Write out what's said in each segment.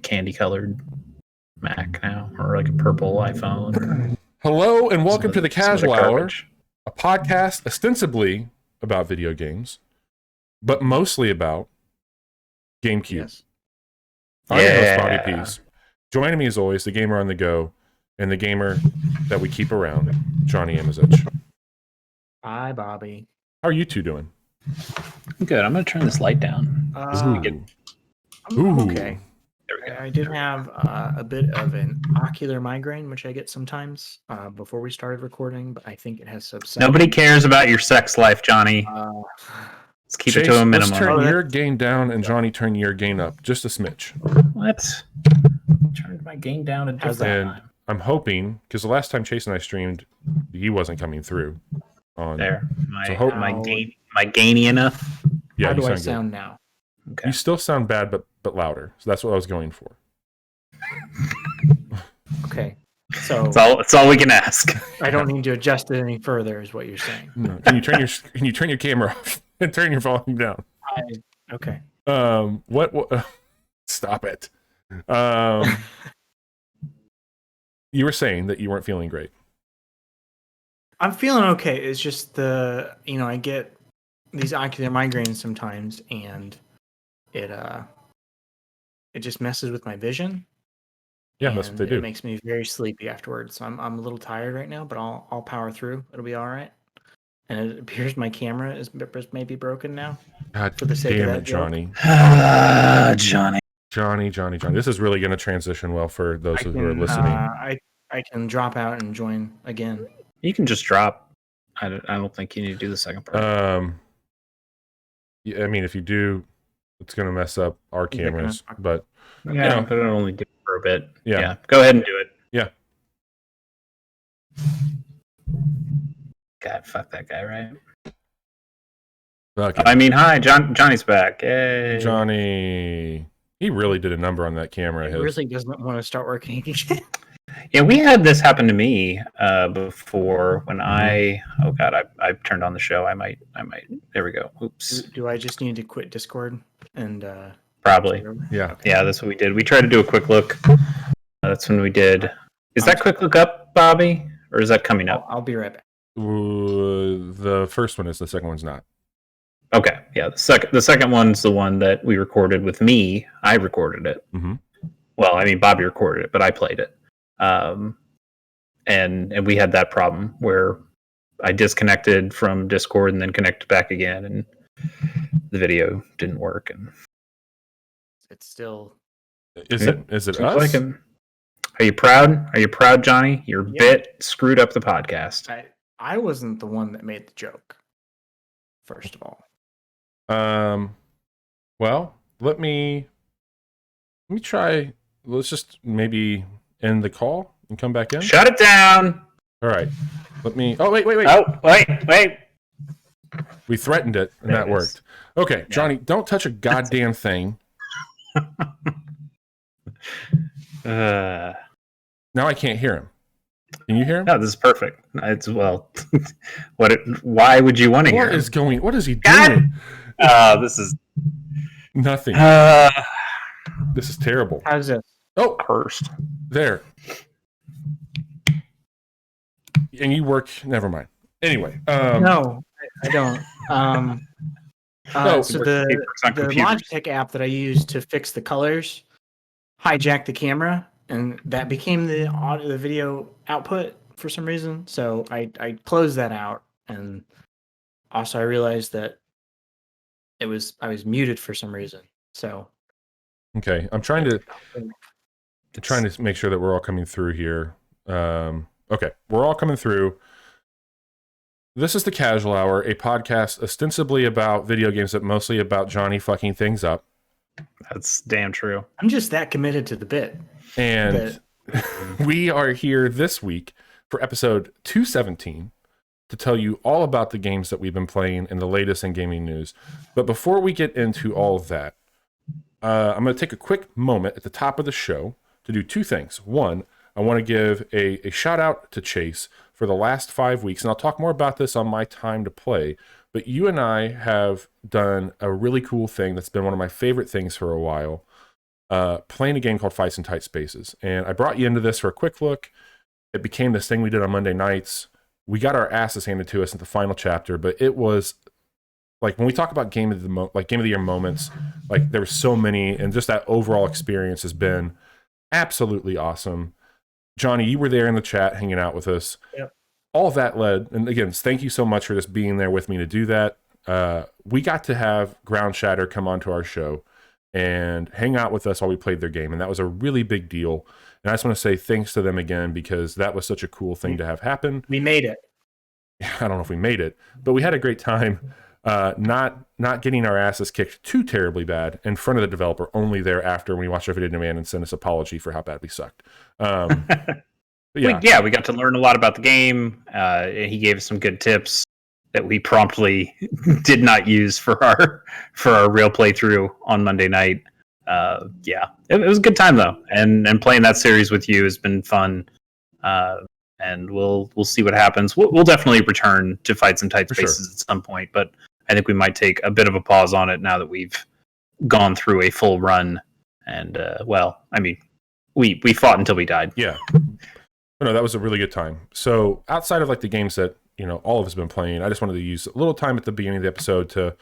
Candy colored Mac now, or like a purple iPhone. Hello and welcome to the Casual Hour, a podcast ostensibly about video games, but mostly about GameCube. Yes. I'm your host, Bobby Pease. Joining me as always, the gamer on the go, and the gamer that we keep around, Johnny Amazich. Hi, Bobby. How are you two doing? I'm good. I'm going to turn this light down. I'm okay. I did have a bit of an ocular migraine, which I get sometimes before we started recording, but I think it has subsided. Nobody cares about your sex life, Johnny. Let's keep it to a minimum. Let's turn your gain down and Johnny turn your gain up just a smidge. What? Turned my gain down a different time. I'm hoping, because the last time Chase and I streamed, he wasn't coming through. There. Am I gainy enough? Yeah, How do I sound now? Okay. You still sound bad, but louder. So that's what I was going for. Okay. So That's all we can ask. I don't need to adjust it any further, is what you're saying. No. Can you turn your camera off and turn your volume down? Okay. What stop it. You were saying that you weren't feeling great. I'm feeling okay. It's just I get these ocular migraines sometimes, and it just messes with my vision. Yeah, that's what they do. It makes me very sleepy afterwards. So I'm a little tired right now, but I'll power through. It'll be all right. And it appears my camera is maybe broken now. God for the sake damn of it, that Johnny. Johnny. This is really going to transition well for those who are listening. I can drop out and join again. You can just drop. I don't think you need to do the second part. Yeah, I mean, if you do, it's going to mess up our cameras. But yeah, but it'll only do it for a bit. Yeah. Go ahead and do it. Yeah. God, fuck that guy, right? Okay. I mean, hi, Johnny's back. Yay. Johnny, he really did a number on that camera. He really doesn't want to start working again. Yeah, we had this happen to me before when I turned on the show. I might. There we go. Oops. Do I just need to quit Discord and probably? Yeah. Okay. Yeah, that's what we did. We tried to do a quick look. That's when we did. Is that quick look up, Bobby, or is that coming up? I'll be right back. The first one is. The second one's not. Okay. Yeah. The second one's the one that we recorded with me. I recorded it. Mm-hmm. Well, I mean, Bobby recorded it, but I played it. And we had that problem where I disconnected from Discord and then connected back again, and the video didn't work. And it's still. Is it us? Like him. Are you proud? Are you proud, Johnny? Your bit screwed up the podcast. I wasn't the one that made the joke. First of all. Well, let me try. Let's just maybe end the call and come back in. Shut it down. All right. Let me. Oh, wait. Oh, wait. We threatened it, and that worked. Okay, yeah. Johnny, don't touch a goddamn thing. Now I can't hear him. Can you hear him? No, this is perfect. It's why would you want to hear him? What is he doing? This is nothing. This is terrible. How's this? Oh, cursed. There. And you work. Never mind. Anyway. No, I don't. So the Logitech app that I use to fix the colors hijacked the camera, and that became the video output for some reason. So I closed that out, and also I realized that I was muted for some reason. So okay, I'm trying to make sure that we're all coming through here. Okay, we're all coming through. This is the Casual Hour, a podcast ostensibly about video games, but mostly about Johnny fucking things up. That's damn true. I'm just that committed to the bit. And we are here this week for episode 217 to tell you all about the games that we've been playing and the latest in gaming news. But before we get into all of that, I'm going to take a quick moment at the top of the show to do two things. One, I want to give a shout out to Chase for the last 5 weeks, and I'll talk more about this on my time to play. But you and I have done a really cool thing that's been one of my favorite things for a while, playing a game called Fights in Tight Spaces. And I brought you into this for a quick look. It became this thing we did on Monday nights. We got our asses handed to us in the final chapter, but it was like when we talk about game of the year moments, like there were so many, and just that overall experience has been absolutely awesome. Johnny, you were there in the chat hanging out with us. Yep. All of that led, and again, thank you so much for just being there with me to do that. We got to have Ground Shatter come onto our show and hang out with us while we played their game, and that was a really big deal. And I just want to say thanks to them again, because that was such a cool thing to have happen. We made it. I don't know if we made it, but we had a great time. Not getting our asses kicked too terribly bad in front of the developer, only thereafter when we watched our video demand and sent us apology for how bad we sucked. We got to learn a lot about the game. He gave us some good tips that we promptly did not use for our real playthrough on Monday night. It was a good time though, and playing that series with you has been fun. and we'll see what happens. We'll definitely return to Fights in Tight Spaces at some point, but I think we might take a bit of a pause on it now that we've gone through a full run. And we fought until we died. Yeah. No, that was a really good time. So outside of like the games that all of us have been playing, I just wanted to use a little time at the beginning of the episode to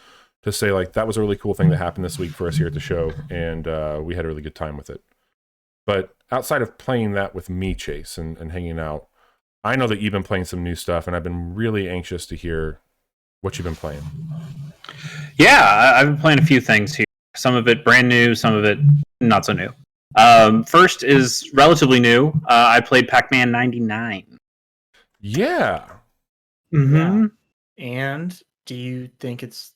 say like that was a really cool thing that happened this week for us here at the show, and we had a really good time with it. But outside of playing that with me, Chase, and hanging out, I know that you've been playing some new stuff, and I've been really anxious to hear what you've been playing. Yeah, I've been playing a few things here. Some of it brand new, some of it not so new. First is relatively new. I played Pac-Man 99. Yeah. Mm-hmm. Yeah. And do you think it's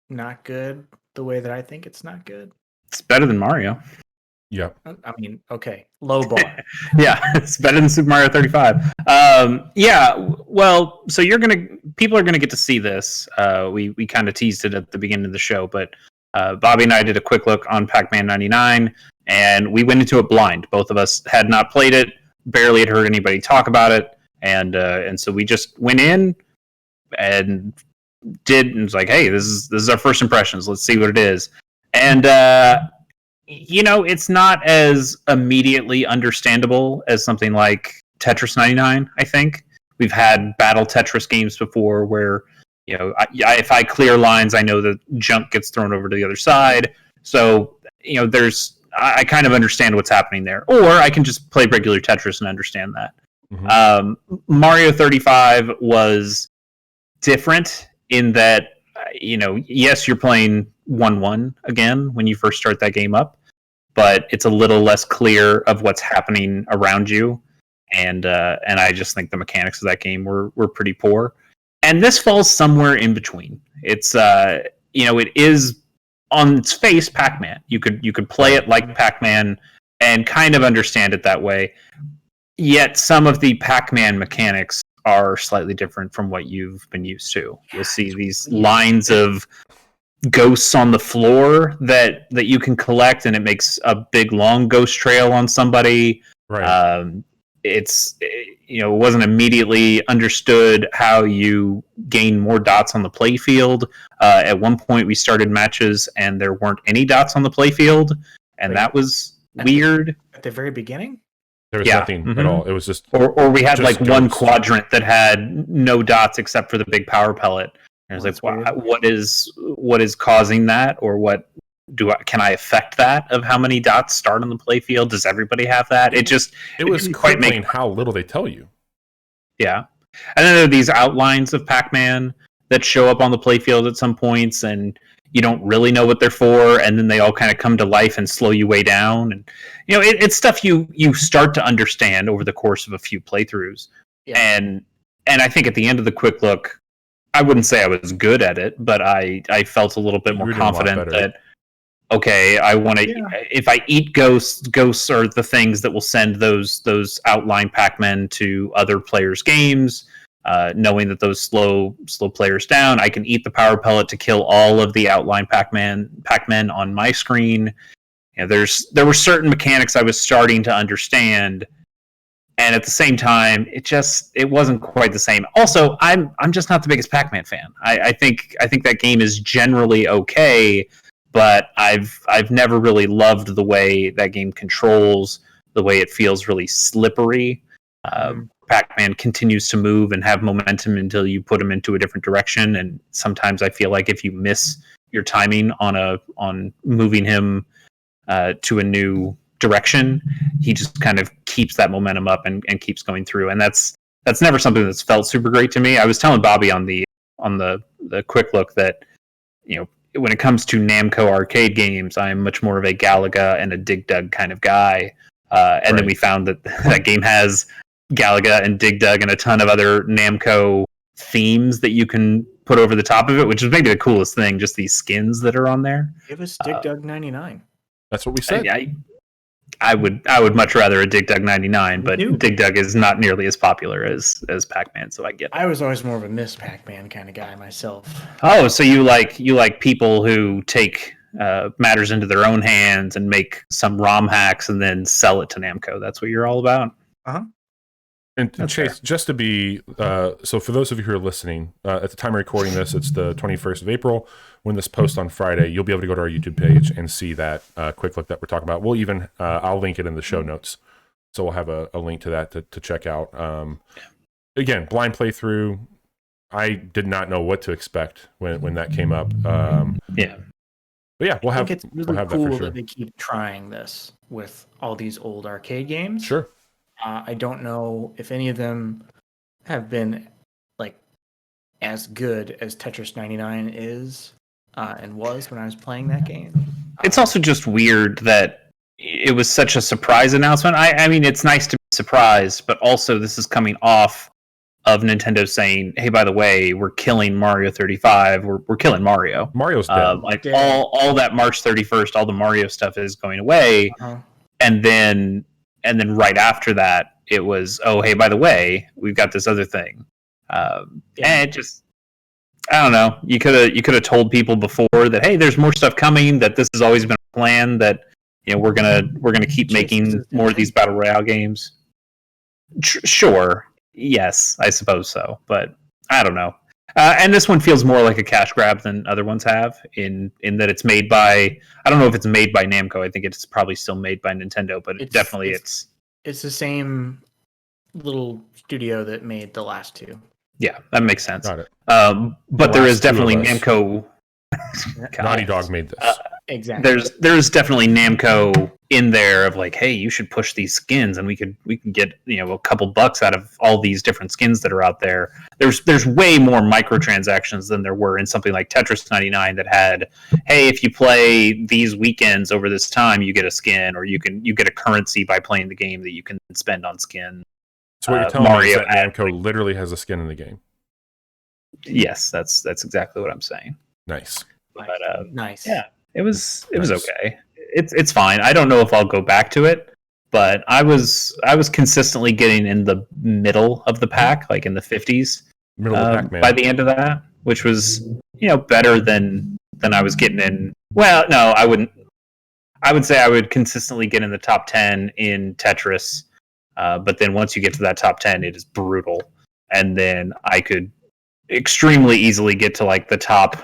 not good the way that I think it's not good? It's better than Mario. Yeah. I mean, okay, low bar. Yeah, it's better than Super Mario 35. Yeah, well, so people are gonna get to see this. We kind of teased it at the beginning of the show, but Bobby and I did a quick look on Pac-Man 99, and we went into it blind. Both of us had not played it, barely had heard anybody talk about it, and so we just went in and was like, hey, this is our first impressions. Let's see what it is. And it's not as immediately understandable as something like Tetris 99. I think we've had battle Tetris games before where if I clear lines, I know that junk gets thrown over to the other side. So I kind of understand what's happening there, or I can just play regular Tetris and understand that. Mm-hmm. Mario 35 was different in that, yes, you're playing 1-1 again when you first start that game up, but it's a little less clear of what's happening around you. And I just think the mechanics of that game were pretty poor. And this falls somewhere in between. It's it is on its face Pac-Man. You could play it like Pac-Man and kind of understand it that way. Yet some of the Pac-Man mechanics are slightly different from what you've been used to. You'll see these lines of ghosts on the floor that you can collect, and it makes a big long ghost trail on somebody. Right. It wasn't immediately understood how you gain more dots on the play field. At one point, we started matches and there weren't any dots on the play field, and that was weird. At the very beginning, there was nothing at all. It was just, or we had like one quadrant that had no dots except for the big power pellet. And I was like, what is causing that, or what? Can I affect that of how many dots start on the playfield? Does everybody have that? It was quite crippling how little they tell you. Yeah. And then there are these outlines of Pac-Man that show up on the playfield at some points, and you don't really know what they're for, and then they all kind of come to life and slow you way down. And it's stuff you start to understand over the course of a few playthroughs. Yeah. And I think at the end of the quick look, I wouldn't say I was good at it, but I felt a little bit more confident that okay, I want to. Yeah. If I eat ghosts are the things that will send those outline Pac-Men to other players' games. Knowing that those slow players down, I can eat the power pellet to kill all of the outline Pac-Men on my screen. There were certain mechanics I was starting to understand, and at the same time, it wasn't quite the same. Also, I'm just not the biggest Pac-Man fan. I think that game is generally okay. But I've never really loved the way that game controls, the way it feels really slippery. Pac-Man continues to move and have momentum until you put him into a different direction, and sometimes I feel like if you miss your timing on moving him to a new direction, he just kind of keeps that momentum up and keeps going through. And that's never something that's felt super great to me. I was telling Bobby on the quick look that when it comes to Namco arcade games, I am much more of a Galaga and a Dig Dug kind of guy. And then we found that game has Galaga and Dig Dug and a ton of other Namco themes that you can put over the top of it, which is maybe the coolest thing, just these skins that are on there. Give us Dig Dug 99. That's what we said. I would much rather a Dig Dug 99, but Dig Dug is not nearly as popular as Pac-Man, so I get it. I was always more of a Miss Pac-Man kind of guy myself. Oh, so you like people who take matters into their own hands and make some ROM hacks and then sell it to Namco. That's what you're all about? Uh-huh. And Chase, just to be, so for those of you who are listening, at the time of recording this, it's the 21st of April. When this posts on Friday, you'll be able to go to our YouTube page and see that quick look that we're talking about. We'll even, I'll link it in the show notes. So we'll have a link to that to check out. Again, blind playthrough. I did not know what to expect when that came up. Yeah. But yeah, I think it's really we'll have cool that for sure. that they keep trying this with all these old arcade games. Sure. I don't know if any of them have been like as good as Tetris 99 is and was when I was playing that game. It's also just weird that it was such a surprise announcement. I mean, it's nice to be surprised, but also this is coming off of Nintendo saying, "Hey, by the way, we're killing Mario 35. We're killing Mario. Mario's dead. All that March 31st, all the Mario stuff is going away." Uh-huh. And then right after that, it was, "Oh, hey, by the way, we've got this other thing." And it just, I don't know. You could have told people before that, "Hey, there's more stuff coming. That this has always been a plan. That we're gonna keep making more of these battle royale games." Sure. Yes, I suppose so, but I don't know. And this one feels more like a cash grab than other ones have, in that it's made by, I don't know if it's made by Namco. I think it's probably still made by Nintendo, but it's the same little studio that made the last two. Yeah, that makes sense. Got it. But there is definitely Namco. Naughty Dog made this. Exactly. There's definitely Namco in there of like, hey, you should push these skins, and we can get a couple bucks out of all these different skins that are out there. There's way more microtransactions than there were in something like Tetris 99 that had, hey, if you play these weekends over this time, you get a skin, or you get a currency by playing the game that you can spend on skin. So what you're telling me is that Namco literally has a skin in the game. Yes, that's exactly what I'm saying. Nice. But nice. Yeah, it was okay. It's fine. I don't know if I'll go back to it, but I was consistently getting in the middle of the pack, like in the 50s, Middle of Pac-Man. by the end of that, which was better than I was getting in. Well, no, I wouldn't. I would say I would consistently get in the top 10 in Tetris, but then once you get to that top 10, it is brutal, and then I could extremely easily get to like the top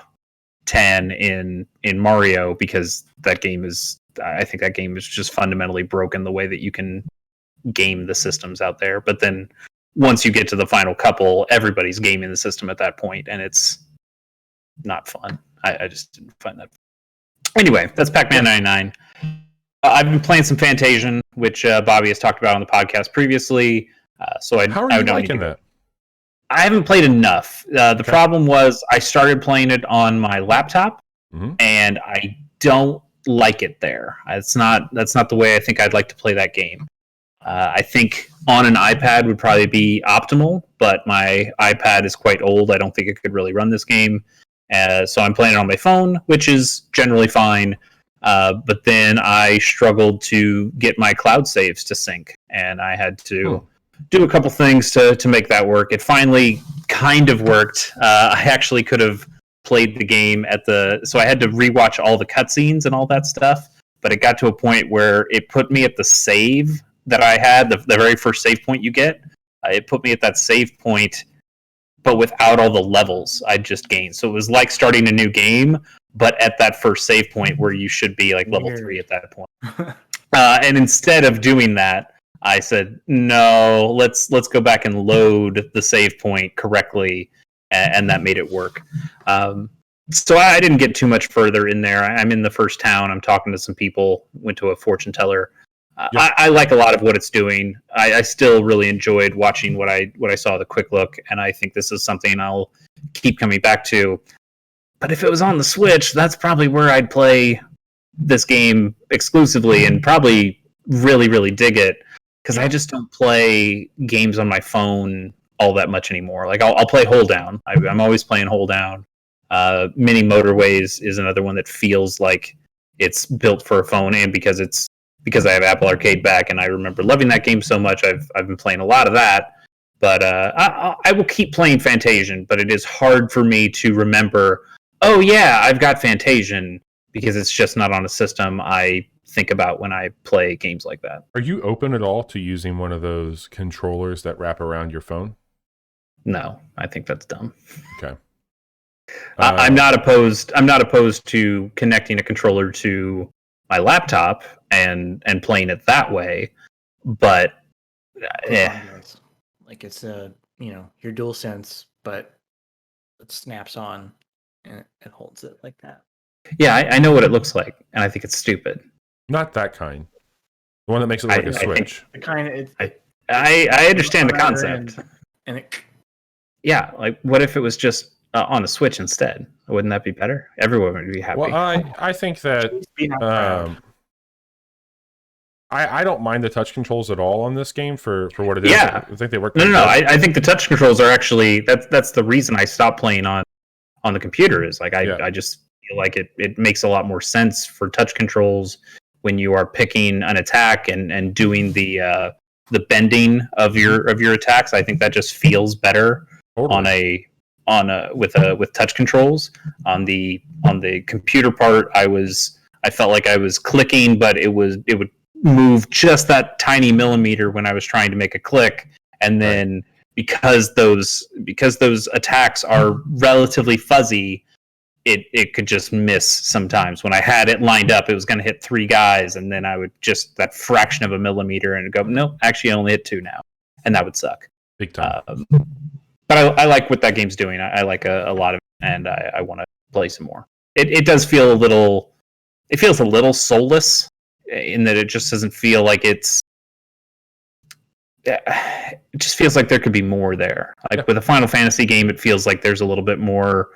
10 in Mario, because I think that game is just fundamentally broken the way that you can game the systems out there. But then once you get to the final couple, everybody's gaming the system at that point, and it's not fun. I just didn't find that. Anyway, that's Pac-Man 99. I've been playing some Fantasian, which Bobby has talked about on the podcast previously. How are you liking that? I haven't played enough. The problem was I started playing it on my laptop, and I don't like it there. That's not the way I think I'd like to play that game. I think on an iPad would probably be optimal, but my iPad is quite old. I don't think it could really run this game. So I'm playing it on my phone, which is generally fine. But then I struggled to get my cloud saves to sync, and I had to do a couple things to make that work. It finally kind of worked. I actually could have played the game so I had to rewatch all the cutscenes and all that stuff, but it got to a point where it put me at the save that I had, the very first save point you get. It put me at that save point, but without all the levels I just gained. So it was like starting a new game, but at that first save point where you should be like level 3 at that point. And instead of doing that, I said, no, let's go back and load the save point correctly, and that made it work. So I didn't get too much further in there. I'm in the first town. I'm talking to some people, went to a fortune teller. I like a lot of what it's doing. I still really enjoyed watching what I saw the quick look, and I think this is something I'll keep coming back to. But if it was on the Switch, that's probably where I'd play this game exclusively and probably really, really dig it. Because I just don't play games on my phone all that much anymore. Like I'll play Hold Down. I'm always playing Hold Down. Mini Motorways is another one that feels like it's built for a phone, and because I have Apple Arcade back, and I remember loving that game so much, I've been playing a lot of that. But I will keep playing Fantasian, but it is hard for me to remember, oh yeah, I've got Fantasian, because it's just not on a system I think about when I play games like that. Are you open at all to using one of those controllers that wrap around your phone? No, I think that's dumb. Okay. I'm not opposed to connecting a controller to my laptop and playing it that way, but like it's your DualSense, but it snaps on and it holds it like that. Yeah, I know what it looks like, and I think it's stupid. Not that kind. The one that makes it look like a Switch. The kind I understand the concept. Yeah, like what if it was just on a Switch instead? Wouldn't that be better? Everyone would be happy. Well, I think that I don't mind the touch controls at all on this game for what it is. Yeah. I think they work. No. I think the touch controls are actually that's the reason I stopped playing on the computer. Is like I just feel like it makes a lot more sense for touch controls when you are picking an attack and doing the bending of your attacks. I think that just feels better with touch controls. On the computer part, I felt like I was clicking, but it would move just that tiny millimeter when I was trying to make a click, and then because those attacks are relatively fuzzy, it could just miss sometimes. When I had it lined up, it was going to hit 3 guys, and then I would just that fraction of a millimeter and go, no, actually I only hit 2 now, and that would suck big time. But I like what that game's doing. I like a lot of it, and I want to play some more. It does feel it feels a little soulless in that it just doesn't feel like it just feels like there could be more there. Like with a Final Fantasy game, it feels like there's a little bit more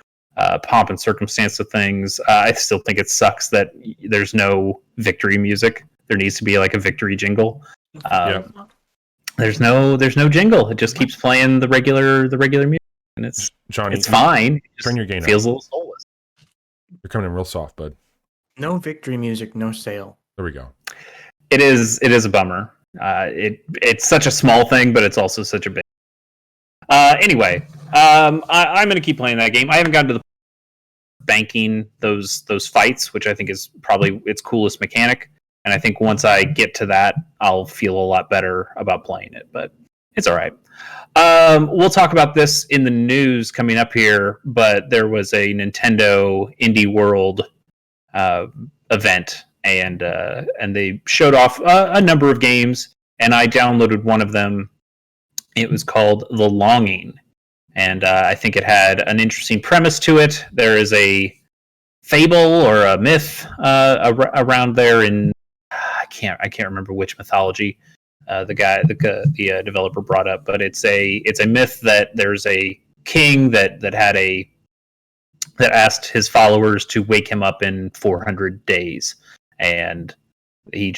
pomp and circumstance to things. I still think it sucks that there's no victory music. There needs to be like a victory jingle. There's no jingle. It just keeps playing the regular music, and Johnny, it's fine. Turn your gain up. Feels a little soulless. You're coming in real soft, bud. No victory music, no sale. There we go. It is a bummer. It's such a small thing, but it's also such a big. Anyway, I'm going to keep playing that game. I haven't gotten to the banking those fights, which I think is probably its coolest mechanic. And I think once I get to that, I'll feel a lot better about playing it. But it's all right. We'll talk about this in the news coming up here. But there was a Nintendo Indie World event. And they showed off a number of games, and I downloaded one of them. It was called The Longing, and I think it had an interesting premise to it. There is a fable or a myth around there in I can't remember which mythology the developer brought up, but it's a myth that there's a king that asked his followers to wake him up in 400 days. And he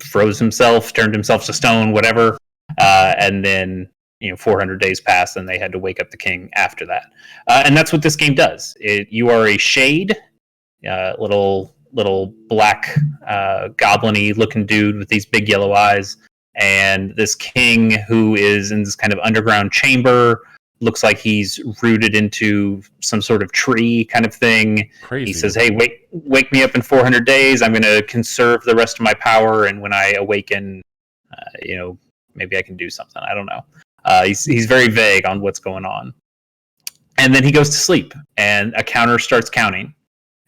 froze himself, turned himself to stone, whatever. And then 400 days passed, and they had to wake up the king after that. And that's what this game does. You are a shade, little black goblin-y looking dude with these big yellow eyes, and this king who is in this kind of underground chamber. Looks like he's rooted into some sort of tree kind of thing. Crazy. He says, hey, wake me up in 400 days. I'm going to conserve the rest of my power. And when I awaken, maybe I can do something. I don't know. He's very vague on what's going on. And then he goes to sleep, and a counter starts counting.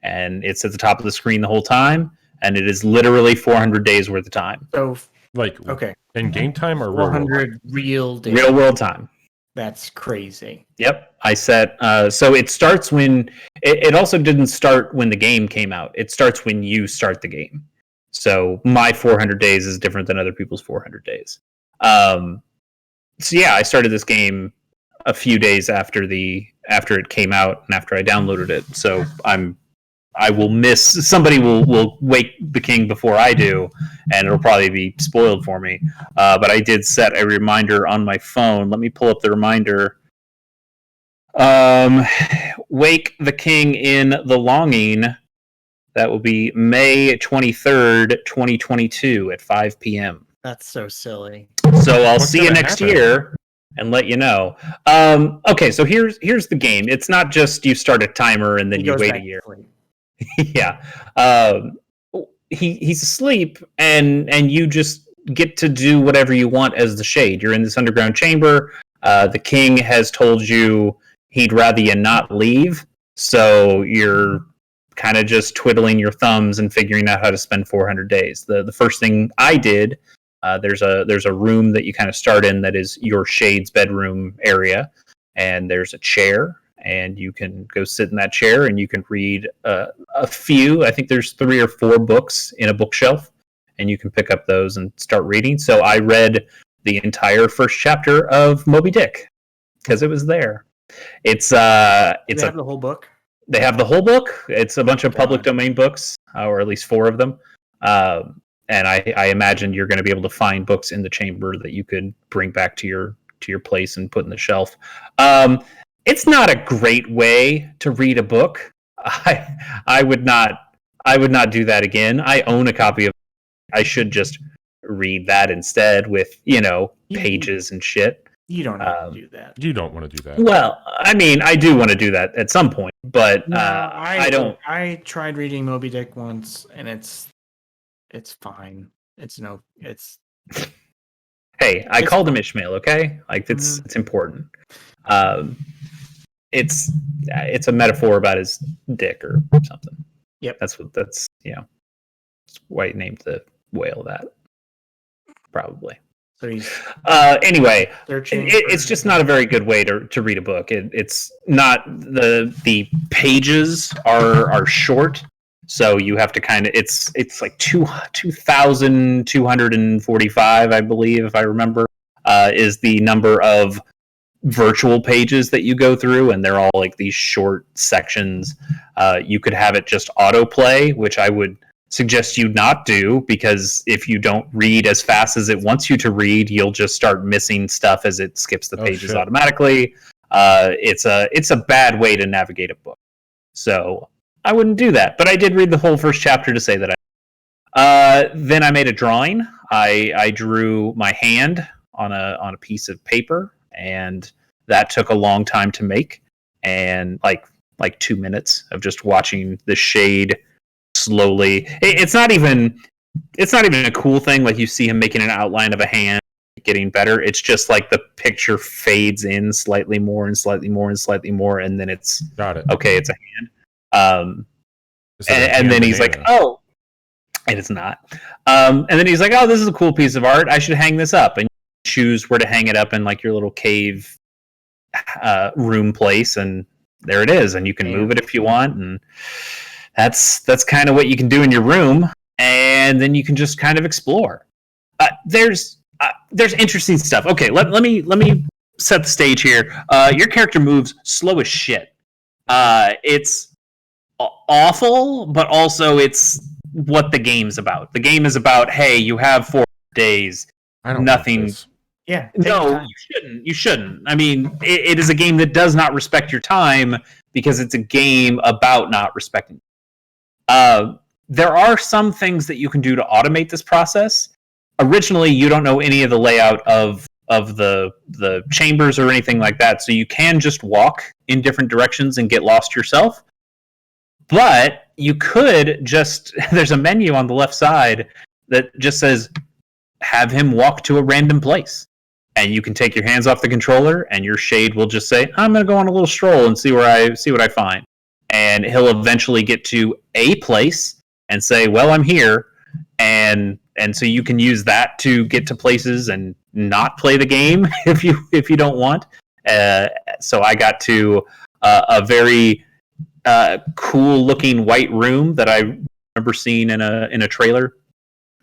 And it's at the top of the screen the whole time. And it is literally 400 days worth of time. So, okay. In game time or 400 real days? Real world time. That's crazy. Yep. I set, so it starts when, it also didn't start when the game came out. It starts when you start the game. So my 400 days is different than other people's 400 days. So yeah, I started this game a few days after it came out and after I downloaded it. So somebody will wake the king before I do, and it'll probably be spoiled for me. But I did set a reminder on my phone. Let me pull up the reminder. Wake the king in The Longing. That will be May 23rd, 2022 at 5 p.m. That's so silly. So I'll see you next year and let you know. Okay, so here's the game. It's not just you start a timer and then you wait a year. Yeah. He's asleep, and you just get to do whatever you want as the Shade. You're in this underground chamber. The king has told you he'd rather you not leave, so you're kind of just twiddling your thumbs and figuring out how to spend 400 days. The first thing I did, there's a room that you kind of start in that is your Shade's bedroom area, and there's a chair, and you can go sit in that chair and you can read a few. I think there's 3 or 4 books in a bookshelf, and you can pick up those and start reading. So I read the entire first chapter of Moby Dick because it was there. They have the whole book. They have the whole book. It's a bunch of public domain books, or at least 4 of them. And I imagine you're going to be able to find books in the chamber that you could bring back to your place and put in the shelf. It's not a great way to read a book. I would not do that again. I own a copy of. I should just read that instead with pages and shit. You don't have to do that. You don't want to do that. Well, I mean, I do want to do that at some point, but no, I don't. I tried reading Moby Dick once, and it's fine. It's. Hey, I called him Ishmael. Okay, like it's important. It's a metaphor about his dick or something. Yep, that's why he named the whale that. Probably. So anyway, it's just not a very good way to read a book. It's not the pages are short, so you have to kind of it's like 2,245, I believe, if I remember, is the number of virtual pages that you go through, and they're all like these short sections. You could have it just autoplay, which I would suggest you not do, because if you don't read as fast as it wants you to read, you'll just start missing stuff as it skips the pages automatically. It's a bad way to navigate a book, so I wouldn't do that. But I did read the whole first chapter to say that then I made a drawing. I drew my hand on a piece of paper, and that took a long time to make, and like 2 minutes of just watching the Shade slowly. It's not even a cool thing. Like, you see him making an outline of a hand getting better. It's just like the picture fades in slightly more and slightly more and slightly more, and then it's okay, it's a hand. And then he's like, oh, and it's not. And then he's like, oh, this is a cool piece of art. I should hang this up. And you choose where to hang it up in, like, your little cave room place, and there it is. And you can move it if you want, and that's kind of what you can do in your room. And then you can just kind of explore. There's interesting stuff. Okay, let me set the stage here. Your character moves slow as shit. It's awful, but also it's what the game's about. The game is about, hey, you have 4 days. Nothing. Yeah. No, you shouldn't. I mean, it is a game that does not respect your time, because it's a game about not respecting. There are some things that you can do to automate this process. Originally, you don't know any of the layout of the chambers or anything like that, so you can just walk in different directions and get lost yourself. But you could just, there's a menu on the left side that just says, have him walk to a random place. And you can take your hands off the controller, and your Shade will just say, I'm going to go on a little stroll and see what I find. And he'll eventually get to a place and say, well, I'm here. And so you can use that to get to places and not play the game if you don't want. So I got to a very cool looking white room that I remember seeing in a trailer.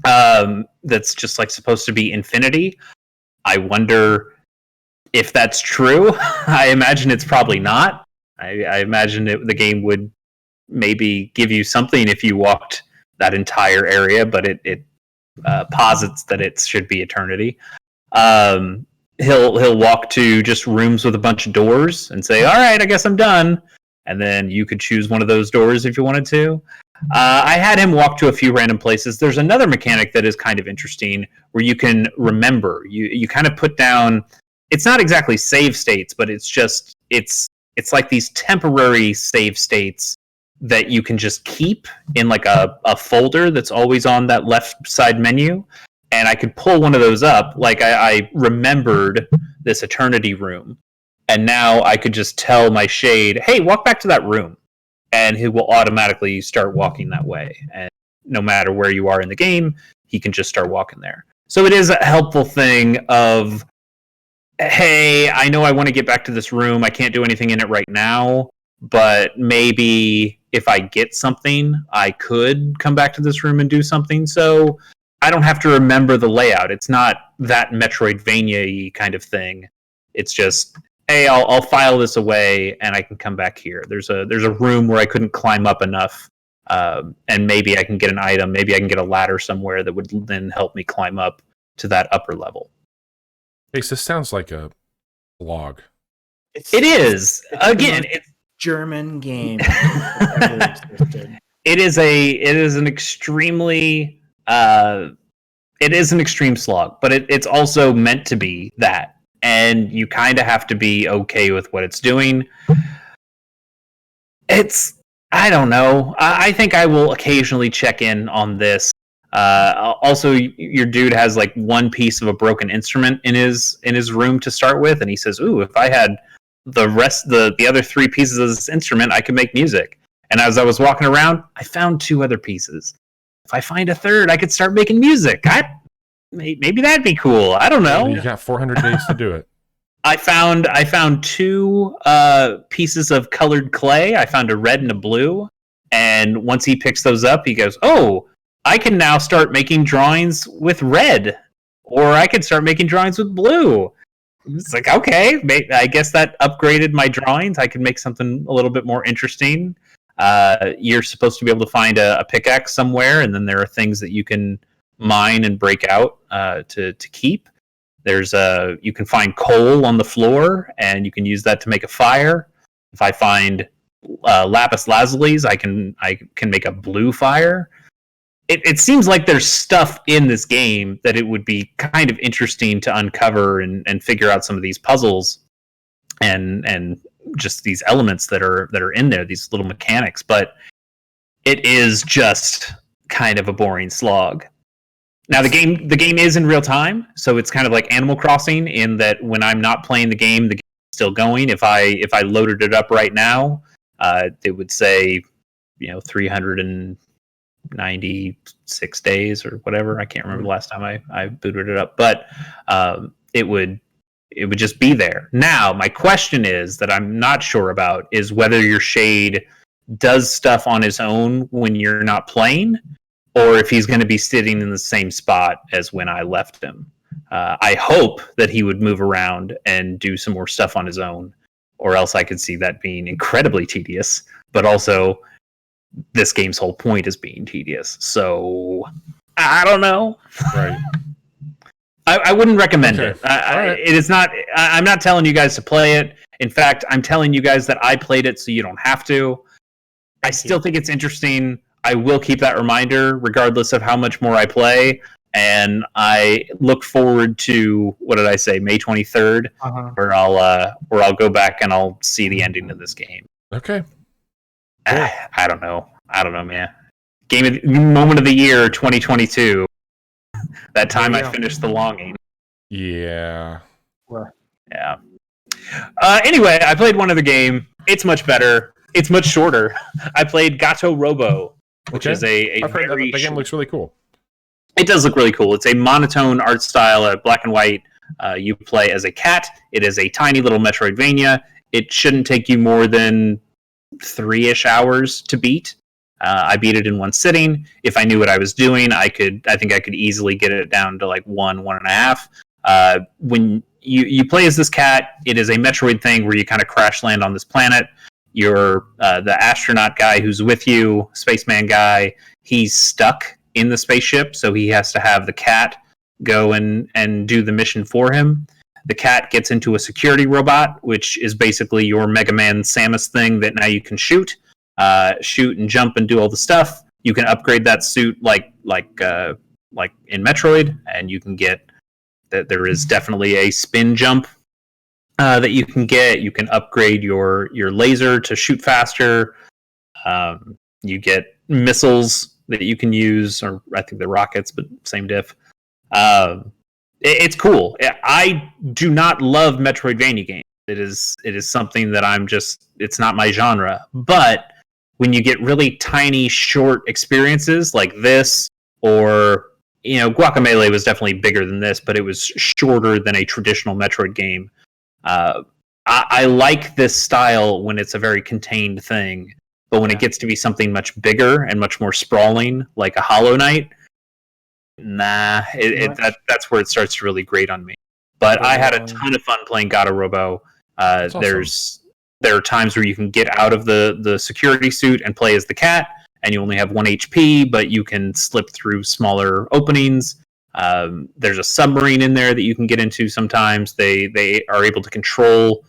That's just like supposed to be infinity. I wonder if that's true. I imagine it's probably not. I imagine the game would maybe give you something if you walked that entire area, but it posits that it should be eternity. He'll walk to just rooms with a bunch of doors and say, all right, I guess I'm done. And then you could choose one of those doors if you wanted to. I had him walk to a few random places. There's another mechanic that is kind of interesting where you can remember. You kind of put down, it's not exactly save states, but it's like these temporary save states that you can just keep in like a folder that's always on that left side menu. And I could pull one of those up. Like I remembered this eternity room. And now I could just tell my shade, hey, walk back to that room. And he will automatically start walking that way. And no matter where you are in the game, he can just start walking there. So it is a helpful thing of, hey, I know I want to get back to this room. I can't do anything in it right now. But maybe if I get something, I could come back to this room and do something. So I don't have to remember the layout. It's not that Metroidvania-y kind of thing. It's just, hey, I'll file this away and I can come back here. There's a room where I couldn't climb up enough, and maybe I can get an item. Maybe I can get a ladder somewhere that would then help me climb up to that upper level. Hey, so this sounds like a blog. It's it's German game. It is an extremely it is an extreme slog, but it's also meant to be that, and you kind of have to be okay with what it's doing. I don't know. I think I will occasionally check in on this. Also, your dude has like one piece of a broken instrument in his room to start with, and he says, "Ooh, if I had the other three pieces of this instrument, I could make music." And as I was walking around, I found two other pieces. If I find a third, I could start making music. Maybe that'd be cool. I don't know. You got 400 days to do it. I found two pieces of colored clay. I found a red and a blue. And once he picks those up, he goes, "Oh, I can now start making drawings with red, or I could start making drawings with blue." It's like, okay, I guess that upgraded my drawings. I could make something a little bit more interesting. You're supposed to be able to find a pickaxe somewhere, and then there are things that you can mine and break out to keep. You can find coal on the floor, and you can use that to make a fire. If I find lapis lazulis, I can make a blue fire. It seems like there's stuff in this game that it would be kind of interesting to uncover and figure out some of these puzzles and just these elements that are in there, these little mechanics. But it is just kind of a boring slog. Now the game is in real time, so it's kind of like Animal Crossing in that when I'm not playing the game's still going. If I loaded it up right now, it would say 396 days or whatever. I can't remember the last time I booted it up, but it would just be there. Now, my question is that I'm not sure about is whether your shade does stuff on his own when you're not playing, or if he's going to be sitting in the same spot as when I left him. I hope that he would move around and do some more stuff on his own, or else I could see that being incredibly tedious, but also this game's whole point is being tedious. So I don't know. Right. I wouldn't recommend it. Right. It is not. I'm not telling you guys to play it. In fact, I'm telling you guys that I played it so you don't have to. I still think it's interesting. I will keep that reminder regardless of how much more I play. And I look forward to, what did I say, May 23rd, where I'll go back and I'll see the ending of this game. Okay. Cool. I don't know, man. Moment of the year 2022. That time I finished The Longing. Yeah. Yeah. Anyway, I played one other game. It's much better. It's much shorter. I played Gato Robo, which is a very... The game looks really cool. It does look really cool. It's a monotone art style, black and white. You play as a cat. It is a tiny little Metroidvania. It shouldn't take you more than 3-ish hours to beat. I beat it in one sitting. If I knew what I was doing, I think I could easily get it down to like 1.5. When you play as this cat, it is a Metroid thing where you kind of crash land on this planet. You're the astronaut guy who's with you, spaceman guy. He's stuck in the spaceship, so he has to have the cat go and do the mission for him. The cat gets into a security robot, which is basically your Mega Man Samus thing that now you can shoot and jump and do all the stuff. You can upgrade that suit like in Metroid, and you can get that. There is definitely a spin jump that you can get. You can upgrade your laser to shoot faster. You get missiles that you can use, or I think they're rockets, but same diff. It's cool. I do not love Metroidvania games. It is something that it's not my genre. But when you get really tiny, short experiences like this, or Guacamelee was definitely bigger than this, but it was shorter than a traditional Metroid game. I like this style when it's a very contained thing, but when it gets to be something much bigger and much more sprawling, like a Hollow Knight, that's where it starts to really grate on me. But I had a ton of fun playing Gato Robo. There are times where you can get out of the security suit and play as the cat, and you only have 1 HP, but you can slip through smaller openings. There's a submarine in there that you can get into sometimes. They are able to control.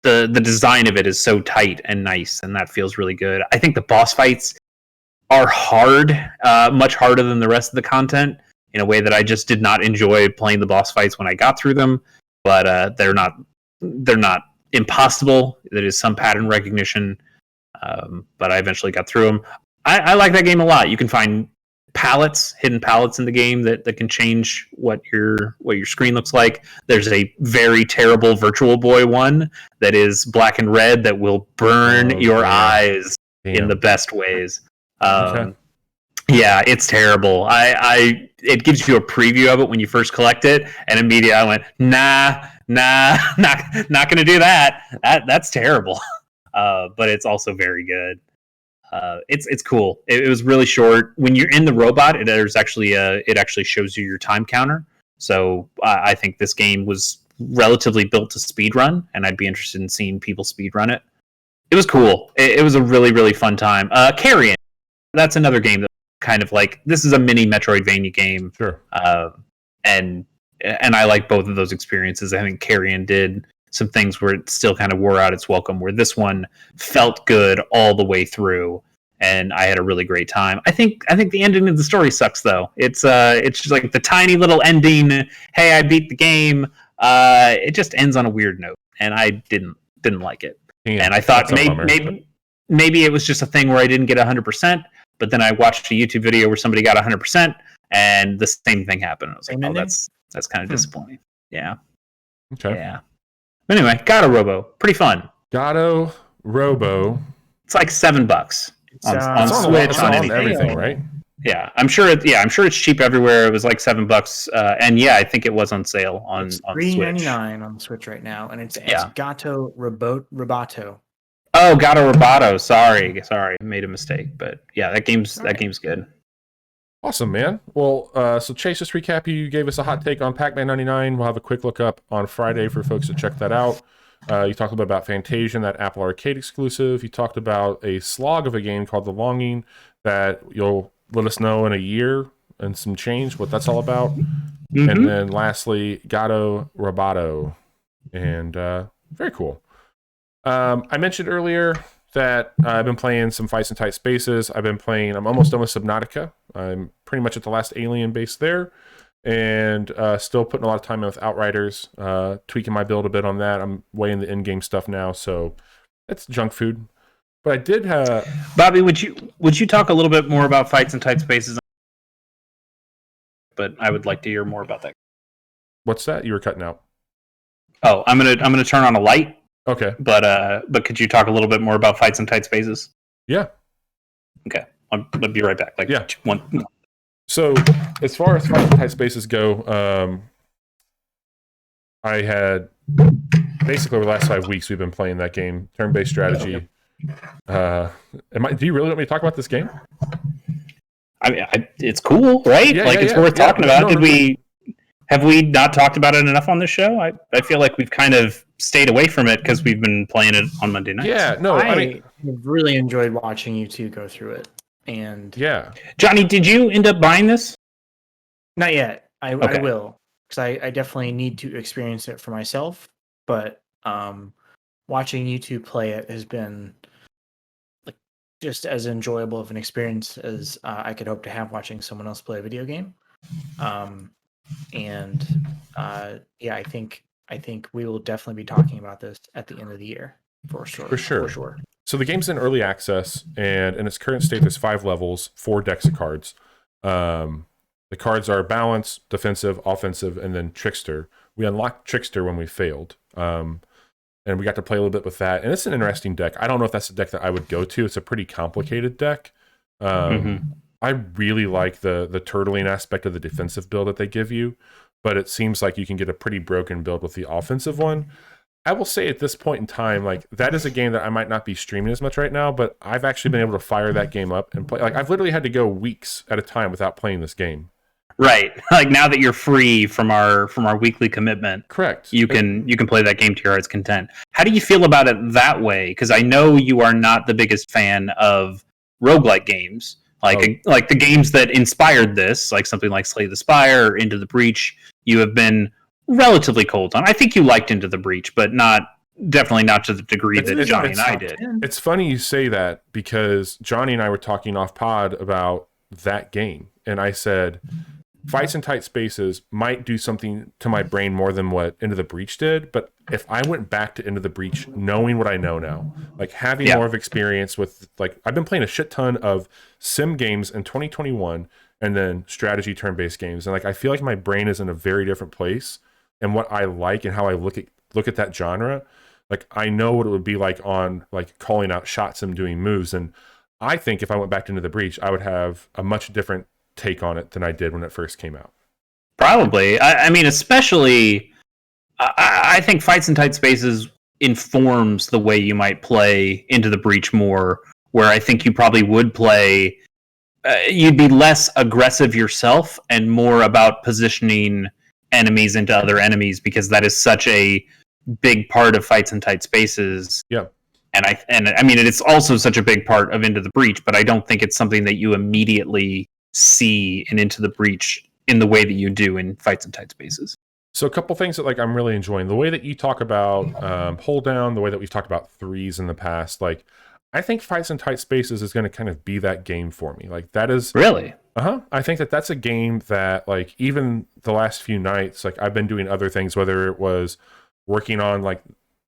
The design of it is so tight and nice, and that feels really good. I think the boss fights are hard, much harder than the rest of the content, in a way that I just did not enjoy playing the boss fights when I got through them. But they're not impossible. There is some pattern recognition, but I eventually got through them. I like that game a lot. You can find hidden palettes in the game that can change what your screen looks like. There's a very terrible Virtual Boy one that is black and red that will burn your eyes in the best ways. Yeah, it's terrible. It gives you a preview of it when you first collect it, and immediately I went, nah, not gonna do that. That's terrible. But it's also very good. It's cool. It was really short. When you're in the robot, it actually shows you your time counter. So I think this game was relatively built to speedrun, and I'd be interested in seeing people speedrun it. It was cool. It was a really, really fun time. Carrion, that's another game that kind of like, this is a mini Metroidvania game. Sure. And I like both of those experiences. I think Carrion did some things where it still kind of wore out its welcome, where this one felt good all the way through, and I had a really great time. I think the ending of the story sucks though. It's just like the tiny little ending, hey, I beat the game. It just ends on a weird note, and I didn't like it. Yeah, and I thought maybe it was just a thing where I didn't get 100%, but then I watched a YouTube video where somebody got 100%, and the same thing happened. I was like, oh, that's kind of disappointing. Yeah. Okay. Yeah. Anyway, Gato Robo, pretty fun. Gato Robo. It's like $7 on Switch, on everything, right? Yeah, I'm sure it's cheap everywhere. It was like $7, and yeah, I think it was on sale on $3.99 on the Switch right now, and it's Gato Roboto. Oh, Gato Roboto. Sorry, I made a mistake, but yeah, that game's good. Awesome, man. Well, so Chase, just recap, you gave us a hot take on Pac-Man 99. We'll have a quick look up on Friday for folks to check that out. You talked about Fantasian, that Apple Arcade exclusive. You talked about a slog of a game called The Longing that you'll let us know in a year and some change what that's all about. Mm-hmm. And then lastly, Gato Roboto. And very cool. I mentioned earlier that I've been playing some Fights in Tight Spaces. I'm almost done with Subnautica. I'm pretty much at the last alien base there, and still putting a lot of time in with Outriders, tweaking my build a bit on that. I'm weighing the in-game stuff now, so it's junk food. But I did have... Bobby, would you talk a little bit more about Fights in Tight Spaces? But I would like to hear more about that. What's that? You were cutting out. Oh, I'm gonna turn on a light. Okay. But could you talk a little bit more about Fights in Tight Spaces? Yeah. Okay. I'll be right back. One. So as far as Fights in Tight Spaces go, I had basically over the last 5 weeks we've been playing that game, turn-based strategy. Do you really want me to talk about this game? I mean, it's cool, right? Yeah, it's worth talking about. Have we not talked about it enough on this show? I feel like we've kind of stayed away from it because we've been playing it on Monday nights. Yeah, no, I mean, really enjoyed watching you two go through it. And yeah, Johnny, did you end up buying this? Not yet. I will, because I definitely need to experience it for myself. But watching you two play it has been like just as enjoyable of an experience as I could hope to have watching someone else play a video game. I think we will definitely be talking about this at the end of the year for sure. For sure. So the game's in early access, and in its current state, there's 5 levels, 4 decks of cards. The cards are balance, defensive, offensive, and then trickster. We unlocked trickster when we failed, and we got to play a little bit with that. And it's an interesting deck. I don't know if that's a deck that I would go to. It's a pretty complicated deck. I really like the turtling aspect of the defensive build that they give you, but it seems like you can get a pretty broken build with the offensive one. I will say at this point in time, like, that is a game that I might not be streaming as much right now, but I've actually been able to fire that game up and play. Like, I've literally had to go weeks at a time without playing this game. Right. Like, now that you're free from our weekly commitment, correct, you can play that game to your heart's content. How do you feel about it that way? Because I know you are not the biggest fan of roguelike games, like the games that inspired this, like something like Slay the Spire or Into the Breach. You have been relatively cold on. I think you liked Into the Breach, but definitely not to the degree that Johnny and I did. It's funny you say that, because Johnny and I were talking off pod about that game, and I said fights in tight spaces might do something to my brain more than what Into the Breach did, but if I went back to Into the Breach knowing what I know now, like having more of experience with, like, I've been playing a shit ton of sim games in 2021 and then strategy turn-based games, and like I feel like my brain is in a very different place, and what I like and how I look at that genre, like I know what it would be like on, like, calling out shots and doing moves. And I think if I went back into the Breach, I would have a much different take on it than I did when it first came out. Probably. I mean, especially, I think fights in tight spaces informs the way you might play Into the Breach more, where I think you probably would play, you'd be less aggressive yourself and more about positioning enemies into other enemies, because that is such a big part of fights in tight spaces. Yeah. And I mean, it's also such a big part of Into the Breach, but I don't think it's something that you immediately see in Into the Breach in the way that you do in fights in tight spaces. So a couple things that, like, I'm really enjoying the way that you talk about hold down, the way that we've talked about threes in the past. Like, I think fights in tight spaces is going to kind of be that game for me. Like, that is really. I think that's a game that, like, even the last few nights, like, I've been doing other things, whether it was working on, like,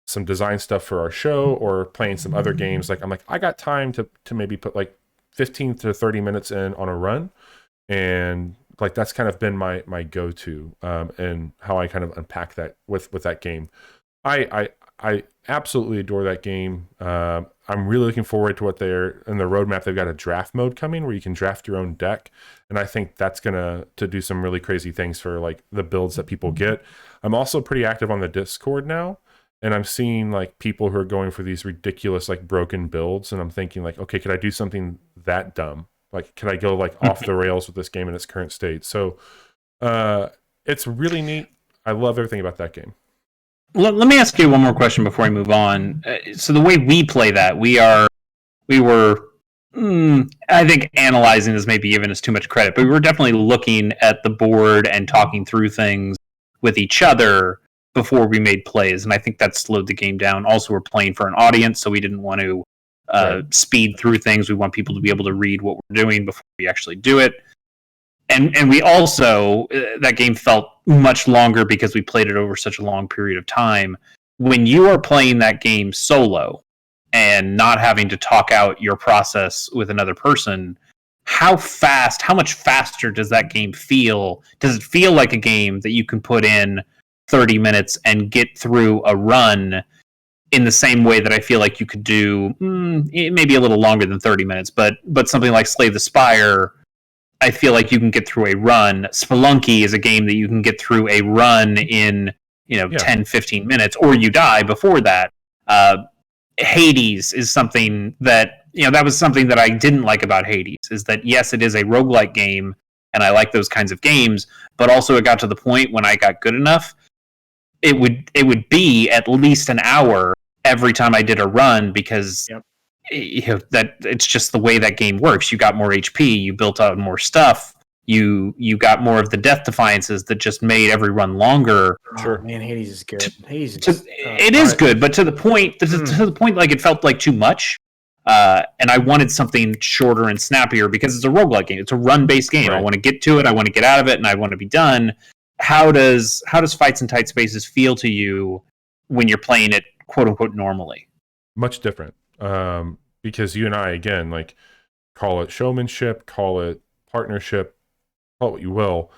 some design stuff for our show or playing some other games. Like, I'm like, I got time to maybe put like 15 to 30 minutes in on a run, and like that's kind of been my go-to, and how I kind of unpack that with that game. I absolutely adore that game. I'm really looking forward to what they're in the roadmap. They've got a draft mode coming where you can draft your own deck, and I think that's gonna do some really crazy things for like the builds that people get. I'm also pretty active on the Discord now, and I'm seeing like people who are going for these ridiculous like broken builds, and I'm thinking like, okay, could I do something that dumb? Like, could I go like off the rails with this game in its current state? So it's really neat. I love everything about that game. Let me ask you one more question before I move on. So the way we play that, we were, I think analyzing is maybe giving us too much credit, but we were definitely looking at the board and talking through things with each other before we made plays, and I think that slowed the game down. Also, we're playing for an audience, so we didn't want to speed through things. We want people to be able to read what we're doing before we actually do it. And we also, that game felt much longer because we played it over such a long period of time. When you are playing that game solo and not having to talk out your process with another person, how much faster does that game feel? Does it feel like a game that you can put in 30 minutes and get through a run in the same way that I feel like you could do maybe a little longer than 30 minutes, but something like Slay the Spire, I feel like you can get through a run. Spelunky is a game that you can get through a run in 10, 15 minutes, or you die before that. Hades is something that, that was something that I didn't like about Hades, is that yes, it is a roguelike game, and I like those kinds of games, but also it got to the point when I got good enough, it would be at least an hour every time I did a run, because that it's just the way that game works. You got more HP, you built out more stuff, you got more of the death defiances that just made every run longer. Sure, man, Hades is good. It is good, but to the point, like it felt like too much. And I wanted something shorter and snappier because it's a roguelike game. It's a run-based game. Right. I want to get to it, I want to get out of it, and I want to be done. How does fights in tight spaces feel to you when you're playing it quote unquote normally? Much different. Because you and I, again, like, call it showmanship, call it partnership, call it what you will.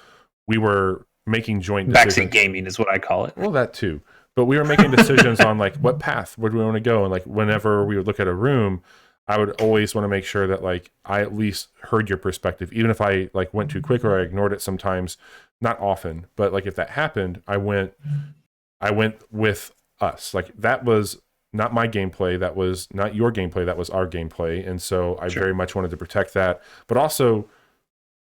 We were making joint decisions. Backseat gaming is what I call it. Well, that too. But we were making decisions on like what path, where do we want to go? And like whenever we would look at a room, I would always want to make sure that like I at least heard your perspective, even if I like went too quick or I ignored it sometimes, not often. But like if that happened, I went with us. Like that was not my gameplay, that was not your gameplay, that was our gameplay. And so I very much wanted to protect that. But also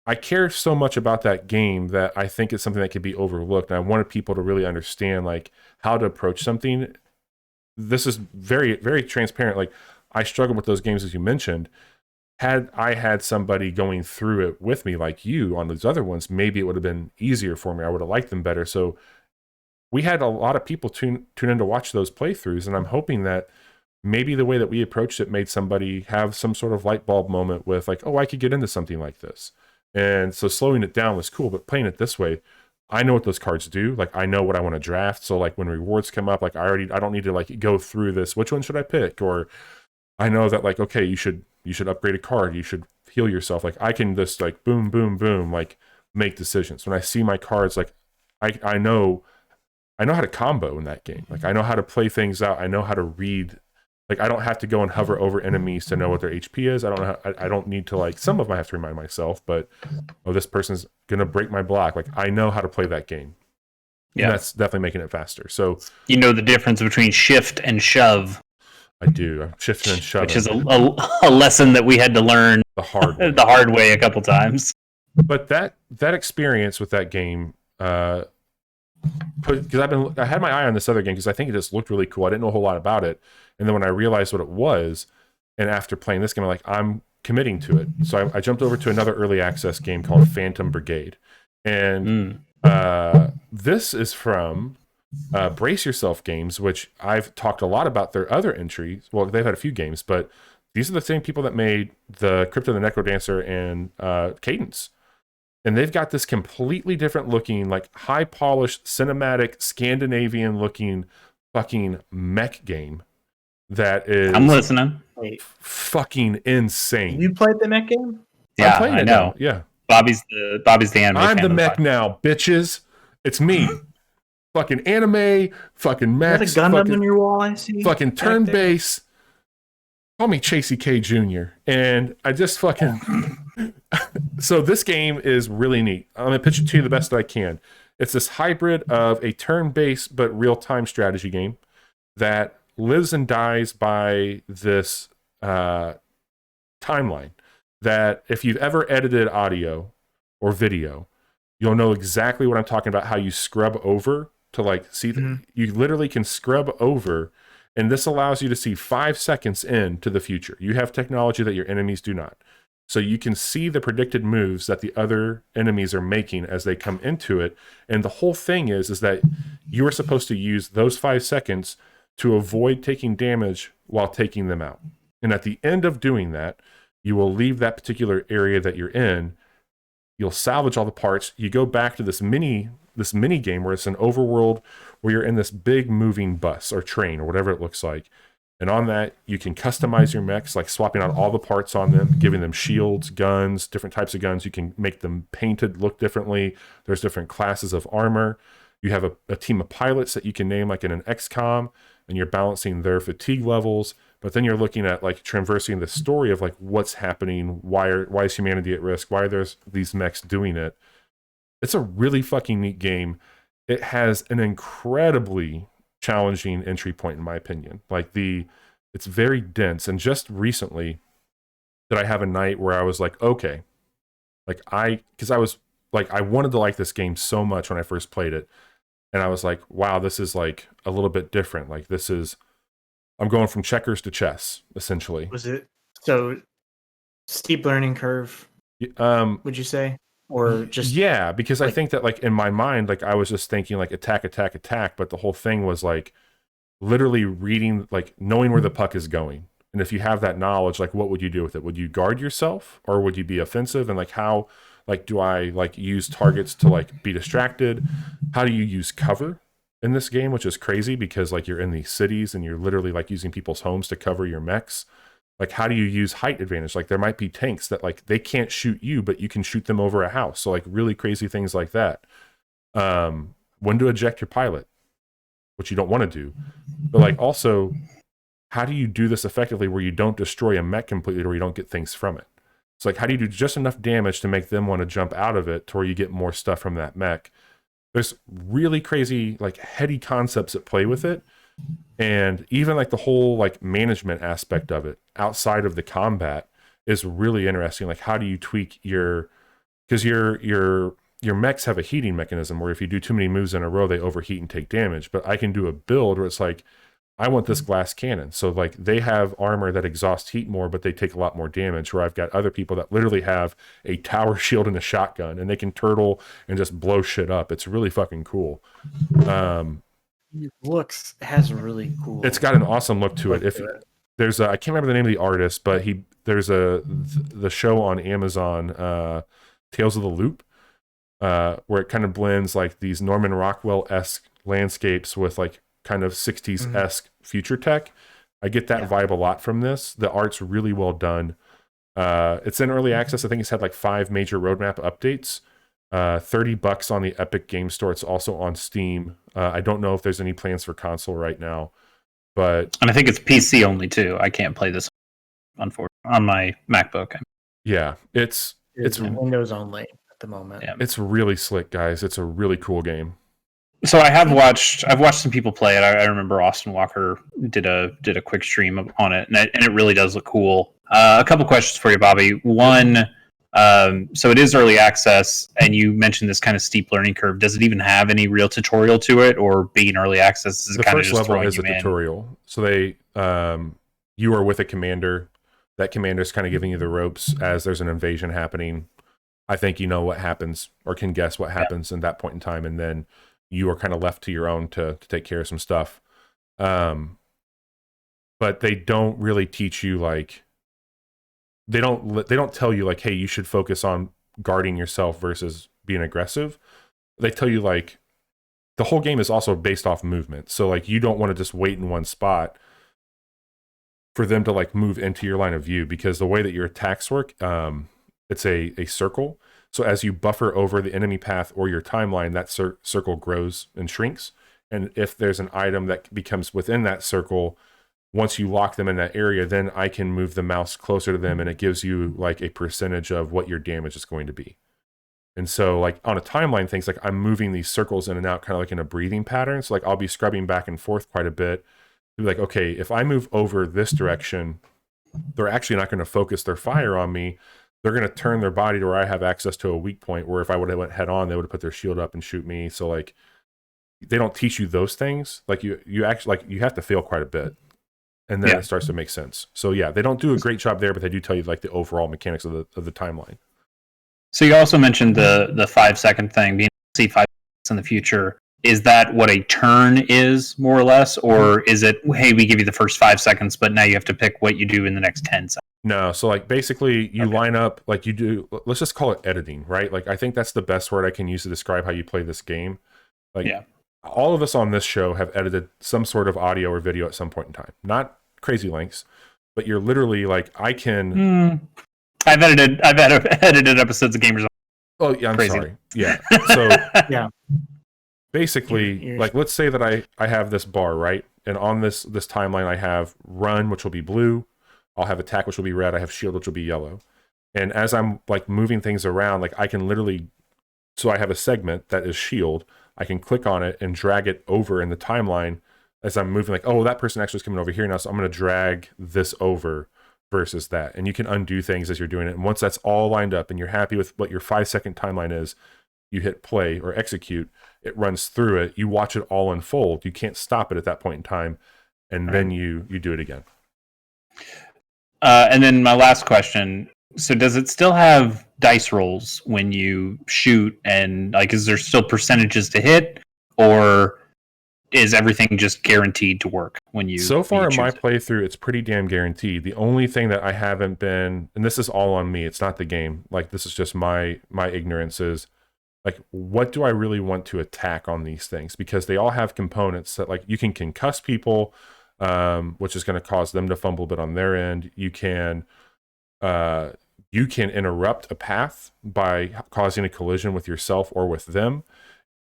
I care so much about that game that I think it's something that could be overlooked. And I wanted people to really understand like how to approach something. This is very, very transparent. Like I struggled with those games, as you mentioned. Had I had somebody going through it with me, like you on those other ones, maybe it would have been easier for me. I would have liked them better. So we had a lot of people tune in to watch those playthroughs. And I'm hoping that maybe the way that we approached it made somebody have some sort of light bulb moment with like, oh, I could get into something like this. And so slowing it down was cool, but playing it this way, I know what those cards do. Like I know what I want to draft. So like when rewards come up, like I don't need to like go through this. Which one should I pick? Or I know that like, okay, you should upgrade a card. You should heal yourself. Like I can just like boom, boom, boom, like make decisions. When I see my cards, like I know how to combo in that game. Like I know how to play things out. I know how to read. Like I don't have to go and hover over enemies to know what their HP is. I don't know. I don't need to like. Some of them I have to remind myself, but this person's gonna break my block. Like I know how to play that game. Yeah, and that's definitely making it faster. So you know the difference between shift and shove. I do. I'm shifting and shoving, which is a lesson that we had to learn the hard way. The hard way a couple times. But that experience with that game, because I had my eye on this other game because I think it just looked really cool. I didn't know a whole lot about it. And then when I realized what it was, and after playing this game, I'm like, I'm committing to it. So I jumped over to another early access game called Phantom Brigade. And this is from Brace Yourself Games, which I've talked a lot about their other entries. Well, they've had a few games, but these are the same people that made the Crypto the Necrodancer and Cadence. And they've got this completely different looking, like high polished, cinematic, Scandinavian looking fucking mech game. That is, I'm listening. Fucking insane. You played the mech game? Yeah, I know. Now. Yeah, Bobby's the anime. I'm the mech now, bitches. It's me. Fucking anime. Fucking mechs. Got a Gundam on your wall, I see. Fucking turn base. Call me Chasey K Jr. And I just fucking. So this game is really neat. I'm gonna pitch it to you the best that I can. It's this hybrid of a turn-based but real-time strategy game that lives and dies by this timeline that if you've ever edited audio or video, you'll know exactly what I'm talking about, how you scrub over to like see you literally can scrub over, and this allows you to see 5 seconds into the future. You have technology that your enemies do not. So you can see the predicted moves that the other enemies are making as they come into it. And the whole thing is that you are supposed to use those 5 seconds to avoid taking damage while taking them out. And at the end of doing that, you will leave that particular area that you're in. You'll salvage all the parts. You go back to this mini game where it's an overworld where you're in this big moving bus or train or whatever it looks like. And on that, you can customize your mechs, like swapping out all the parts on them, giving them shields, guns, different types of guns. You can make them painted, look differently. There's different classes of armor. You have a team of pilots that you can name like in an XCOM, and you're balancing their fatigue levels. But then you're looking at like traversing the story of like what's happening, why is humanity at risk, why are there's these mechs doing it. It's a really fucking neat game. It has an incredibly challenging entry point in my opinion. Like it's very dense, and just recently did I have a night where I was like, okay, like because I was like, I wanted to like this game so much when I first played it, and I was like, wow, this is like a little bit different. Like I'm going from checkers to chess essentially. Was it so steep learning curve? Would you say? Or just because like, I think that like in my mind, like I was just thinking like attack, but the whole thing was like literally reading, like knowing where the puck is going. And if you have that knowledge, like what would you do with it? Would you guard yourself, or would you be offensive? And like how, like do I like use targets to like be distracted? How do you use cover? in this game, which is crazy because like you're in these cities and you're literally like using people's homes to cover your mechs. Like, how do you use height advantage? Like, there might be tanks that like they can't shoot you, but you can shoot them over a house. So like really crazy things like that. When to eject your pilot, which you don't want to do, but like also, how do you do this effectively where you don't destroy a mech completely or you don't get things from it? It's like, how do you do just enough damage to make them want to jump out of it to where you get more stuff from that mech? There's really crazy, like heady concepts that play with it. And even like the whole like management aspect of it outside of the combat is really interesting. Like, how do you tweak because your mechs have a heating mechanism where if you do too many moves in a row, they overheat and take damage. But I can do a build where it's like, I want this glass cannon. So like they have armor that exhausts heat more, but they take a lot more damage, where I've got other people that literally have a tower shield and a shotgun and they can turtle and just blow shit up. It's really fucking cool. Looks has really cool. It's got an awesome look to it. If there's I can't remember the name of the artist, but there's the show on Amazon, Tales of the Loop, where it kind of blends like these Norman Rockwell-esque landscapes with like kind of 60s-esque future tech. I get that vibe a lot from this. The art's really well done. It's in early access. I think it's had like 5 major roadmap updates. $30 on the Epic Game Store. It's also on Steam. I don't know if there's any plans for console right now, and I think it's PC only too. I can't play this unfortunately on my MacBook. Yeah, it's Windows only at the moment. Yeah. It's really slick, guys. It's a really cool game. So I've watched some people play it. I remember Austin Walker did a quick stream on it, and it really does look cool. A couple questions for you, Bobby. One, so it is early access, and you mentioned this kind of steep learning curve. Does it even have any real tutorial to it, or being early access is the kind of first just level is a in? tutorial? So they you are with a commander. That commander is kind of giving you the ropes as there's an invasion happening. I think you know what happens or can guess what happens in that point in time, and then you are kind of left to your own to take care of some stuff. But they don't really teach you like they don't tell you like, hey, you should focus on guarding yourself versus being aggressive. They tell you like the whole game is also based off movement. So like you don't want to just wait in one spot for them to like move into your line of view, because the way that your attacks work, it's a circle. So as you buffer over the enemy path or your timeline, that circle grows and shrinks. And if there's an item that becomes within that circle, once you lock them in that area, then I can move the mouse closer to them, and it gives you like a percentage of what your damage is going to be. And so like on a timeline, things like I'm moving these circles in and out kind of like in a breathing pattern. So like I'll be scrubbing back and forth quite a bit. Be like, okay, if I move over this direction, they're actually not going to focus their fire on me. They're going to turn their body to where I have access to a weak point, where if I would have went head on, they would have put their shield up and shoot me. So like, they don't teach you those things. Like you actually, like you have to fail quite a bit, and then it starts to make sense. So yeah, they don't do a great job there, but they do tell you like the overall mechanics of the timeline. So you also mentioned the 5-second thing, being able to see 5 seconds in the future. Is that what a turn is, more or less? Or is it, hey, we give you the first 5 seconds, but now you have to pick what you do in the next 10 seconds? No, so like basically you line up, like you do, let's just call it editing, right? Like I think that's the best word I can use to describe how you play this game. Like all of us on this show have edited some sort of audio or video at some point in time. Not crazy lengths, but you're literally like, I can... I've edited episodes of Gamers. Oh yeah, I'm sorry. Yeah. So basically, like let's say that I have this bar, right? And on this timeline I have run, which will be blue. I'll have attack, which will be red. I have shield, which will be yellow. And as I'm like moving things around, like I can literally, so I have a segment that is shield. I can click on it and drag it over in the timeline as I'm moving, like, oh, that person actually is coming over here now, so I'm going to drag this over versus that. And you can undo things as you're doing it. And once that's all lined up and you're happy with what your 5-second timeline is, you hit play or execute, it runs through it. You watch it all unfold. You can't stop it at that point in time. And then you do it again. And then my last question. So does it still have dice rolls when you shoot, and like, is there still percentages to hit, or is everything just guaranteed to work when you... So far in my playthrough, it's pretty damn guaranteed. The only thing that I haven't been, and this is all on me, it's not the game, like this is just my ignorance, is like, what do I really want to attack on these things? Because they all have components that, like, you can concuss people, which is going to cause them to fumble a bit on their end. You can interrupt a path by causing a collision with yourself or with them.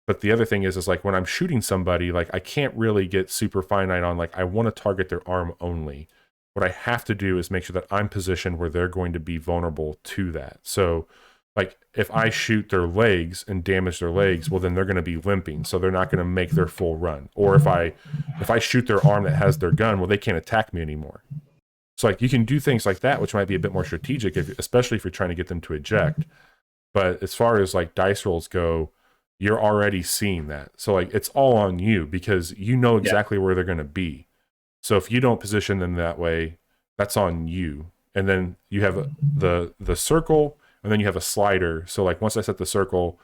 But the other thing is like when I'm shooting somebody, like I can't really get super finite on like I want to target their arm only. What I have to do is make sure that I'm positioned where they're going to be vulnerable to that. So like if I shoot their legs and damage their legs, well then they're going to be limping, so they're not going to make their full run. Or if I shoot their arm that has their gun, well they can't attack me anymore. So like you can do things like that, which might be a bit more strategic, especially if you're trying to get them to eject. But as far as like dice rolls go, you're already seeing that. So like it's all on you because you know exactly where they're going to be. So if you don't position them that way, that's on you. And then you have the circle, and then you have a slider. So like once I set the circle,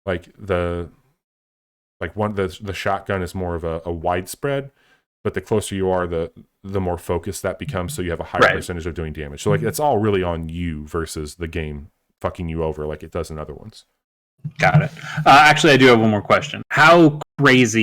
like the shotgun is more of a widespread, but the closer you are, the more focused that becomes. So you have a higher percentage of doing damage. So like it's all really on you versus the game fucking you over like it does in other ones. Got it. Actually, I do have one more question. How crazy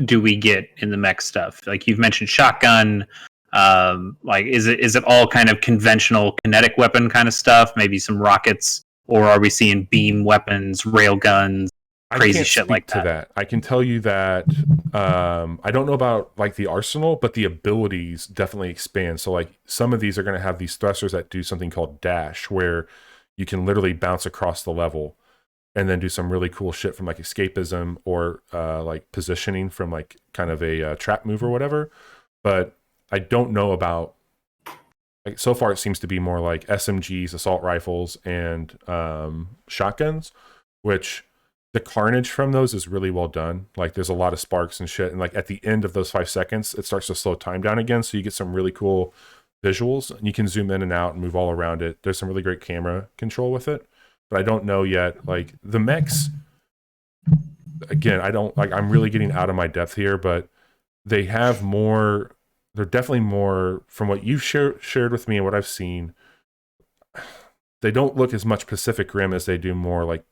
do we get in the mech stuff? Like you've mentioned shotgun. Like is it all kind of conventional kinetic weapon kind of stuff? Maybe some rockets, or are we seeing beam weapons, rail guns, crazy shit like that? I can tell you that I don't know about like the arsenal, but the abilities definitely expand. So like some of these are going to have these thrusters that do something called dash, where you can literally bounce across the level and then do some really cool shit from like escapism or like positioning from like kind of a trap move or whatever. But I don't know about, like so far it seems to be more like SMGs, assault rifles, and shotguns, which the carnage from those is really well done. Like there's a lot of sparks and shit. And like at the end of those 5 seconds, it starts to slow time down again. So you get some really cool visuals and you can zoom in and out and move all around it. There's some really great camera control with it. But I don't know yet, like the mechs, again, I'm really getting out of my depth here, but they're definitely more, from what you've shared with me and what I've seen, they don't look as much Pacific Rim as they do more like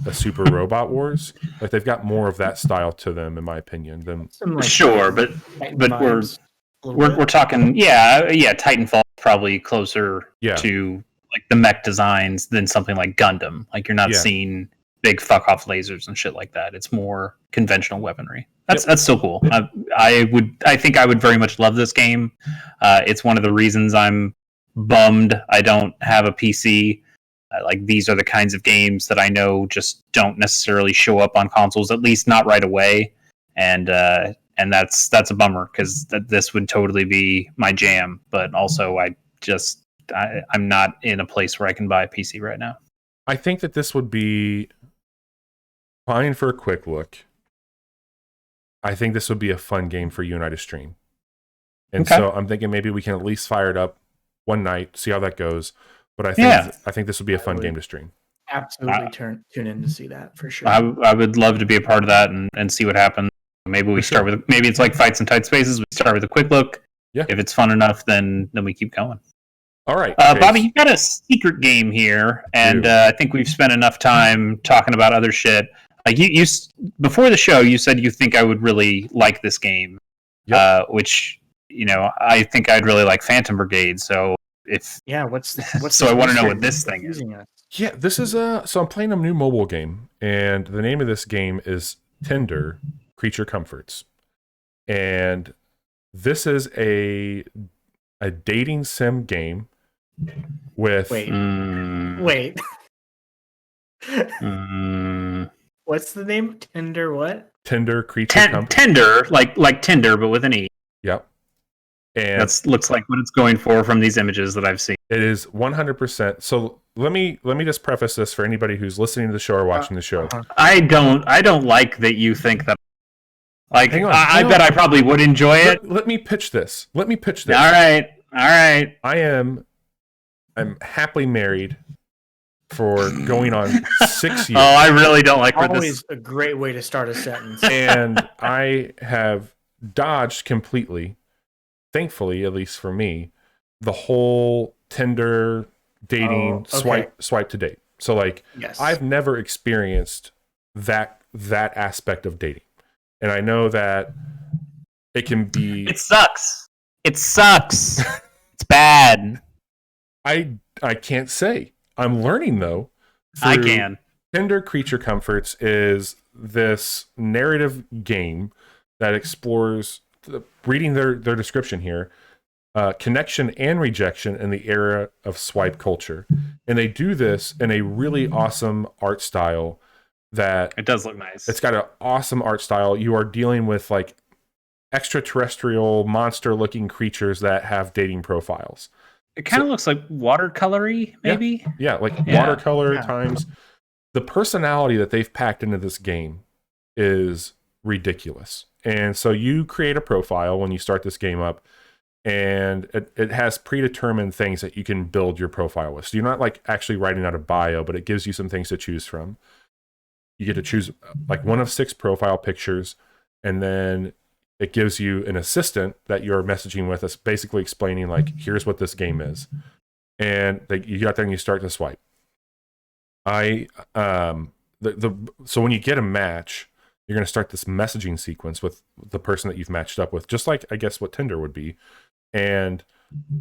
a Super Robot Wars. Like they've got more of that style to them, in my opinion. Sure, but we're talking, Titanfall probably closer to like the mech designs than something like Gundam. Like you're not seeing big fuck off lasers and shit like that. It's more conventional weaponry. That's still cool. I think I would very much love this game. It's one of the reasons I'm bummed I don't have a PC. Like these are the kinds of games that I know just don't necessarily show up on consoles, at least not right away. And that's a bummer because this would totally be my jam. But also I'm not in a place where I can buy a PC right now. I think that this would be fine for a quick look. I think this would be a fun game for you and I to stream. And so I'm thinking maybe we can at least fire it up one night, see how that goes. But I think this would be a fun game to stream. Absolutely tune in to see that for sure. I would love to be a part of that and see what happens. Maybe we start with, maybe it's like Fights in Tight Spaces. We start with a quick look. Yeah. If it's fun enough, then we keep going. All right. Bobby, you've got a secret game here, and I think we've spent enough time talking about other shit. Like you before the show, you said you think I would really like this game, which I think I'd really like Phantom Brigade. So what's so I want to know what this thing is. Yeah, this is so I'm playing a new mobile game, and the name of this game is Tinder Creature Comforts, and this is a dating sim game with wait. What's the name? Tinder what? Tinder Creature Comforts. Tinder, like Tinder, but with an E. Yep. And that looks like what it's going for from these images that I've seen. It is 100%. So let me just preface this for anybody who's listening to the show or watching the show. I don't like that you think that. Like, I bet I probably would enjoy it. Let me pitch this. All right. I'm happily married for going on 6 years. Oh, I really don't like where this. Always a great way to start a sentence. And I have dodged completely, thankfully, at least for me, the whole Tinder dating swipe to date. So like, I've never experienced that aspect of dating. And I know that it can be. It sucks. It's bad. I can't say. I'm learning though. I can. Tinder Creature Comforts is this narrative game that explores, reading their description here, connection and rejection in the era of swipe culture. And they do this in a really awesome art style that... It does look nice. It's got an awesome art style. You are dealing with like extraterrestrial monster-looking creatures that have dating profiles. It kind of looks like watercolory, maybe? Yeah, like watercolor times... The personality that they've packed into this game is ridiculous. And so you create a profile when you start this game up, and it has predetermined things that you can build your profile with. So you're not like actually writing out a bio, but it gives you some things to choose from. You get to choose like one of 6 profile pictures, and then it gives you an assistant that you're messaging with that's basically explaining like, here's what this game is. And you got there and you start to swipe. So when you get a match, you're going to start this messaging sequence with the person that you've matched up with, just like I guess what Tinder would be. And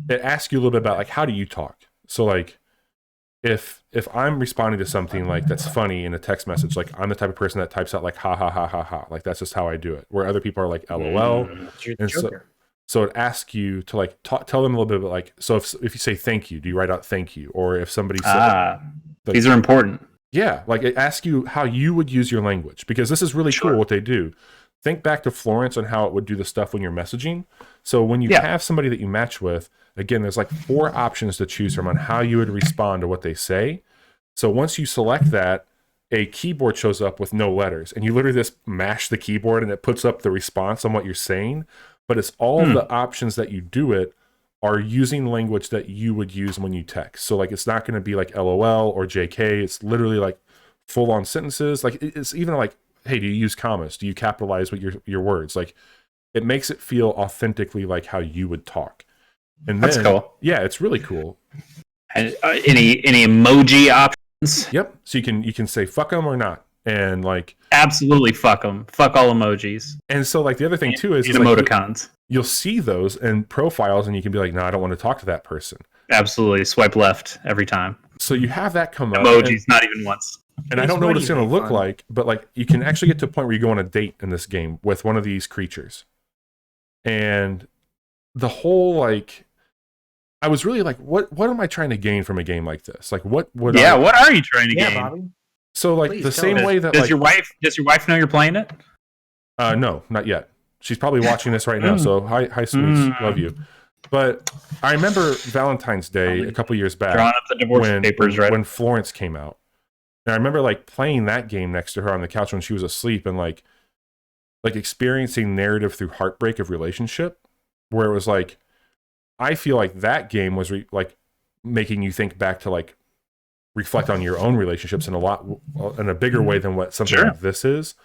it asks you a little bit about like, how do you talk? So like, if I'm responding to something like that's funny in a text message, like I'm the type of person that types out like ha ha ha ha ha, like that's just how I do it. Where other people are like LOL, and so it asks you to like tell them a little bit about like, so if you say thank you, do you write out thank you? Or if somebody says like, these are important. Yeah, like it asks you how you would use your language, because this is really cool what they do. Think back to Florence and how it would do the stuff when you're messaging. So when you have somebody that you match with, again, there's like 4 options to choose from on how you would respond to what they say. So once you select that, a keyboard shows up with no letters, and you literally just mash the keyboard and it puts up the response on what you're saying. But it's all the options that you do it are using language that you would use when you text. So like, it's not going to be like LOL or JK. It's literally like full on sentences. Like it's even like, hey, do you use commas? Do you capitalize with your words? Like it makes it feel authentically like how you would talk. And that's cool. Yeah, it's really cool. And any emoji options? Yep. So you can say fuck them or not. And like absolutely fuck them. Fuck all emojis. And so like the other thing too is emoticons. Like, you'll see those in profiles and you can be like, no, I don't want to talk to that person. Absolutely. Swipe left every time. So you have that come up. Emojis, not even once. And I don't know what it's going to look like, but like you can actually get to a point where you go on a date in this game with one of these creatures. And the whole like, I was really like, what am I trying to gain from a game like this? Like what would what are you trying to gain? Bobby. So like the same way that does your wife know you're playing it? No, not yet. She's probably watching this right now. So hi sweets, love you. But I remember Valentine's Day a couple years back, drawing up the divorce papers, right? When Florence came out. And I remember like playing that game next to her on the couch when she was asleep, and like experiencing narrative through heartbreak of relationship, where it was like, I feel like that game was like making you think back to like reflect on your own relationships in a bigger way than what something like this is.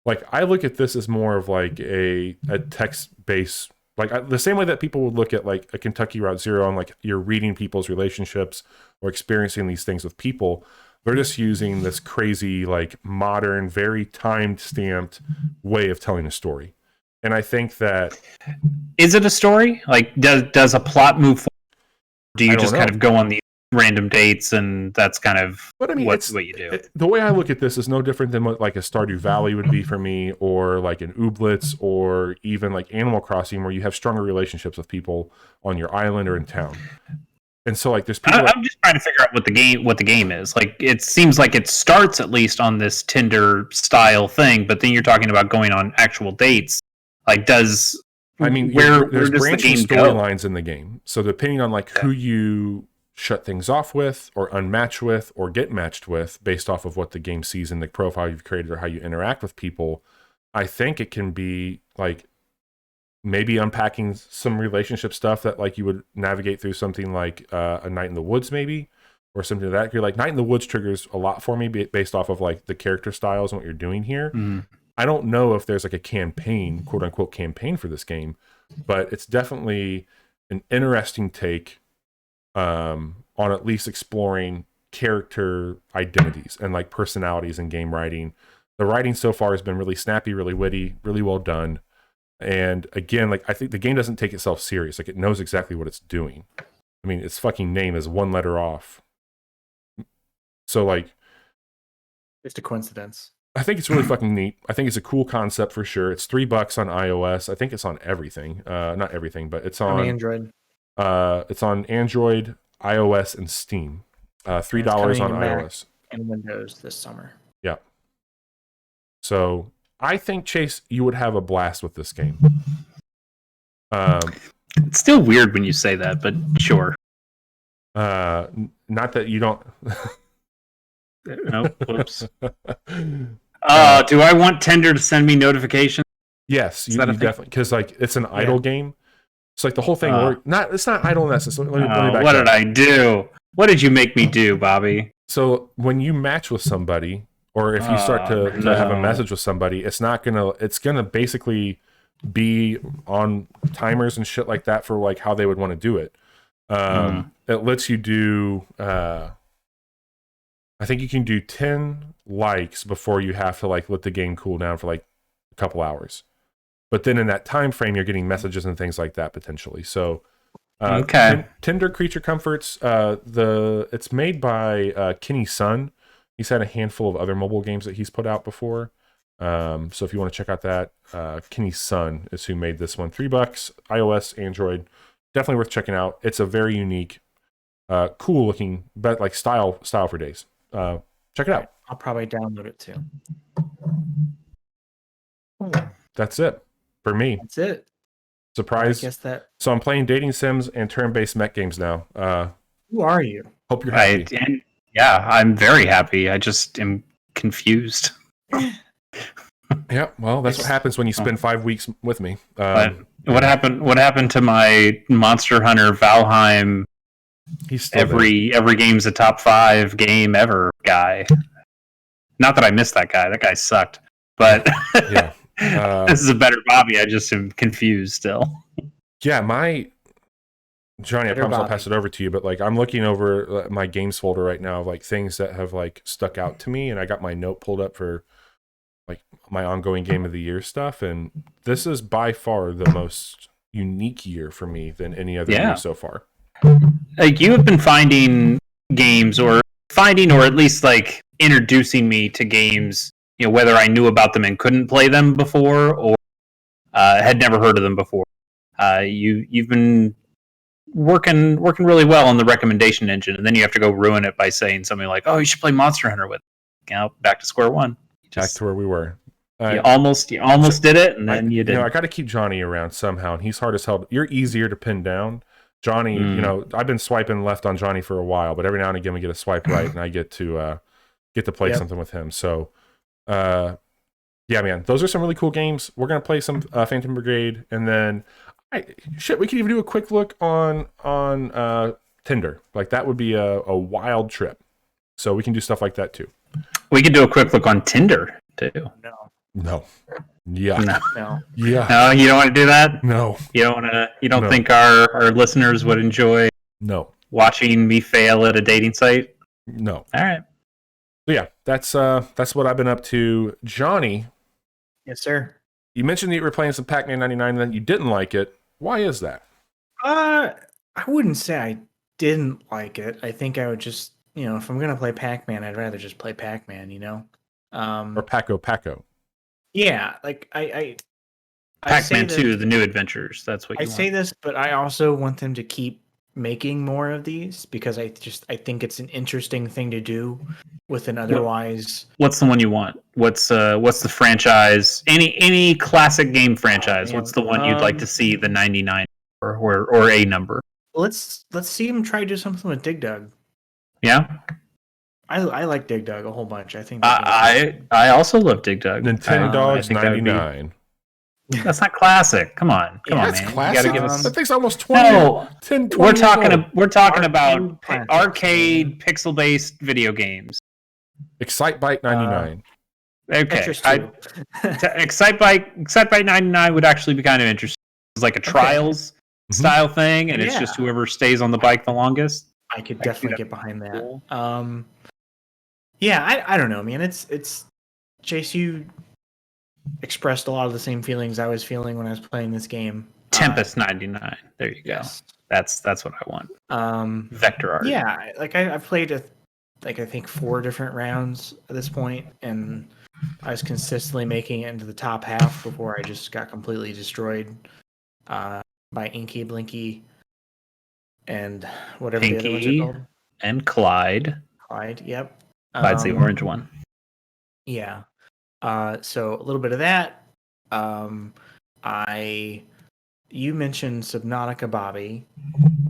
Like I look at this as more of like a text-based, like the same way that people would look at like a Kentucky Route Zero and like you're reading people's relationships or experiencing these things with people. They're just using this crazy, like modern, very time-stamped way of telling a story. And I think that... Is it a story? Like, does a plot move forward? Do you just kind of go on these random dates and that's kind of what you do? The way I look at this is no different than what like a Stardew Valley would be for me, or like an Ooblets, or even like Animal Crossing, where you have stronger relationships with people on your island or in town. And so like there's people I'm just trying to figure out what the game is. Like it seems like it starts at least on this Tinder style thing, but then you're talking about going on actual dates. Like there's branching storylines in the game. So depending on like who you shut things off with or unmatch with or get matched with based off of what the game sees in the profile you've created or how you interact with people, I think it can be like maybe unpacking some relationship stuff that like you would navigate through something like a Night in the Woods maybe, or something like that. You're like, Night in the Woods triggers a lot for me based off of like the character styles and what you're doing here. I don't know if there's like a campaign, quote unquote campaign for this game, but it's definitely an interesting take on at least exploring character identities and like personalities in game writing. The writing so far has been really snappy, really witty, really well done. And again, like I think the game doesn't take itself serious. Like it knows exactly what it's doing. I mean, its fucking name is one letter off. So like, just a coincidence. I think it's really fucking neat. I think it's a cool concept for sure. It's $3 on iOS. I think it's on everything. Not everything, but it's on Android. It's on Android, iOS, and Steam. $3 on iOS and Windows this summer. Yeah. So I think, Chase, you would have a blast with this game. It's still weird when you say that, but sure. Not that you don't. No, whoops. Do I want Tinder to send me notifications? Yes, you definitely, because like it's an idle game. It's like the whole thing. It's not idleness. Let me back what up. did I do? What did you make me do, Bobby? So when you match with somebody, or if you start to have a message with somebody, it's gonna basically be on timers and shit like that for like how they would want to do it. It lets you do. I think you can do 10 likes before you have to like let the game cool down for like a couple hours. But then in that time frame, you're getting messages and things like that potentially. So, Tinder Creature Comforts. It's made by Kenny Sun. He's had a handful of other mobile games that he's put out before. So if you want to check out that, Kenny Sun is who made this one. $3, iOS, Android. Definitely worth checking out. It's a very unique, cool looking, but like style for days. Check it out. I'll probably download it too. That's it for me. That's it. Surprise. I guess that. So I'm playing dating sims and turn-based mech games now. Who are you? Hope you're happy. Yeah, I'm very happy. I just am confused. Yeah, well, that's what happens when you spend 5 weeks with me. What happened to my Monster Hunter Valheim? He's still every game's a top 5 game ever guy. Not that I missed that guy. That guy sucked. But yeah, this is a better Bobby. I just am confused still. Yeah, Johnny, I promise I'll pass it over to you. But like, I'm looking over my games folder right now of like things that have like stuck out to me, and I got my note pulled up for like my ongoing game of the year stuff. And this is by far the most unique year for me than any other year so far. Like you have been finding games or at least like introducing me to games, you know, whether I knew about them and couldn't play them before or had never heard of them before. You've been working really well on the recommendation engine, and then you have to go ruin it by saying something like, "Oh, you should play Monster Hunter with." You know, back to square one. Back to where we were. You almost did it, and then you didn't. You know, I got to keep Johnny around somehow, and he's hard as hell. You're easier to pin down. Johnny, you know, I've been swiping left on Johnny for a while, but every now and again we get a swipe right, and I get to play something with him. So, yeah, man, those are some really cool games. We're gonna play some Phantom Brigade, and then we could even do a quick look on Tinder. Like that would be a wild trip. So we can do stuff like that too. We could do a quick look on Tinder too. No. Yeah. No. Yeah. No, you don't want to do that? No. You don't want to. You don't think our listeners would enjoy watching me fail at a dating site? No. All right. So yeah, that's what I've been up to. Johnny. Yes, sir. You mentioned that you were playing some Pac-Man 99 and then you didn't like it. Why is that? I wouldn't say I didn't like it. I think I would just, you know, if I'm gonna play Pac-Man, I'd rather just play Pac-Man, you know. Or Paco. Yeah, like I Pac-Man 2, The New Adventures. That's what you want. say this, but I also want them to keep making more of these because I think it's an interesting thing to do with an otherwise. What's the one you want? What's the franchise? Any classic game franchise? What's the one you'd like to see the 99 or a number? Let's see him try to do something with Dig Dug. Yeah. I like Dig Dug a whole bunch. I think I also love Dig Dug. Nintendogs 99. That's not classic. Come on, that's man. Classic. You gotta give us... That thing's almost 20. No, 10, 20 we're talking about classics. arcade pixel-based video games. Excitebike 99. Okay, Excitebike 99 would actually be kind of interesting. It's like a trials style thing, and it's just whoever stays on the bike the longest. I could definitely get behind that. Cool. Yeah, I don't know, man. It's Chase, you expressed a lot of the same feelings I was feeling when I was playing this game. Tempest 99. There you go. Yes. That's what I want. Vector art. Yeah, like I've played I think 4 different rounds at this point, and I was consistently making it into the top half before I just got completely destroyed by Inky, Blinky, and whatever Pinky the other ones are called. And Clyde. Clyde, yep. Clyde's the orange one. Yeah. So a little bit of that. You mentioned Subnautica, Bobby.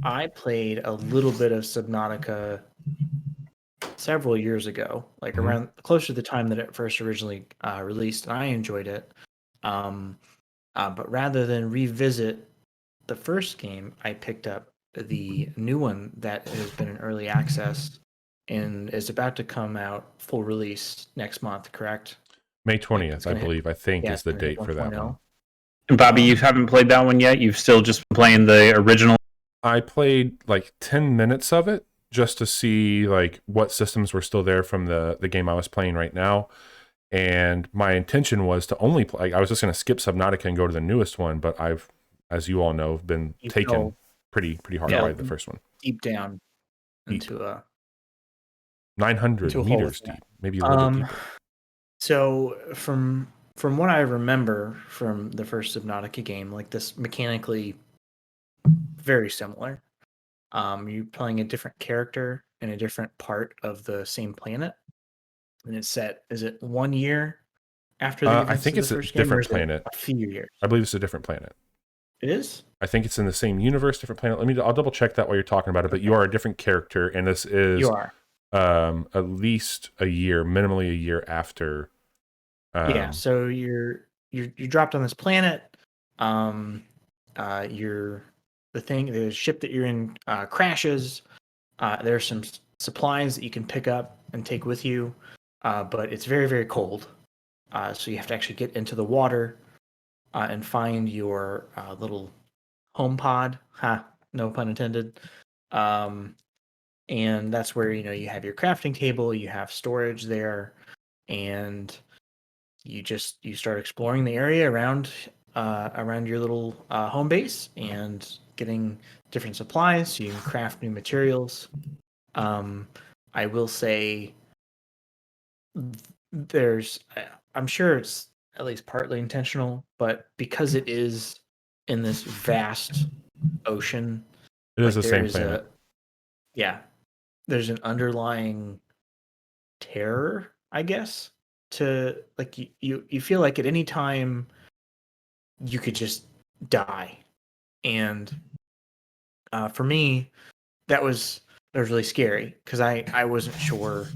I played a little bit of Subnautica several years ago, like around close to the time that it first originally released, and I enjoyed it. But rather than revisit the first game, I picked up the new one that has been in early access and is about to come out full release next month, correct? May 20th, I believe, is the date for that one. And Bobby, you haven't played that one yet? You've still just been playing the original? I played like 10 minutes of it just to see like what systems were still there from the game I was playing right now. And my intention was to only play, I was just going to skip Subnautica and go to the newest one, but I've, as you all know, been taken pretty hard by the first one. Deep down into a 900 meters deep, maybe a little bit deeper. So from what I remember from the first Subnautica game, like this mechanically very similar. You're playing a different character in a different part of the same planet, and it's set. Is it 1 year after the I think it's a different planet. A few years. I believe it's a different planet. It is? I think it's in the same universe, different planet. I'll double check that while you're talking about it. But you are a different character, and this is you are at least a year, minimally a year after. So you're dropped on this planet. The ship that you're in crashes. There's some supplies that you can pick up and take with you, but it's very, very cold. So you have to actually get into the water and find your little home pod. No pun intended. And that's where you have your crafting table, you have storage there, and you start exploring the area around your little home base and getting different supplies so you can craft new materials. I will say I'm sure it's at least partly intentional, but because it is in this vast ocean, it is the same planet. There's an underlying terror, I guess, to like you feel like at any time you could just die. And for me, that was really scary because I wasn't sure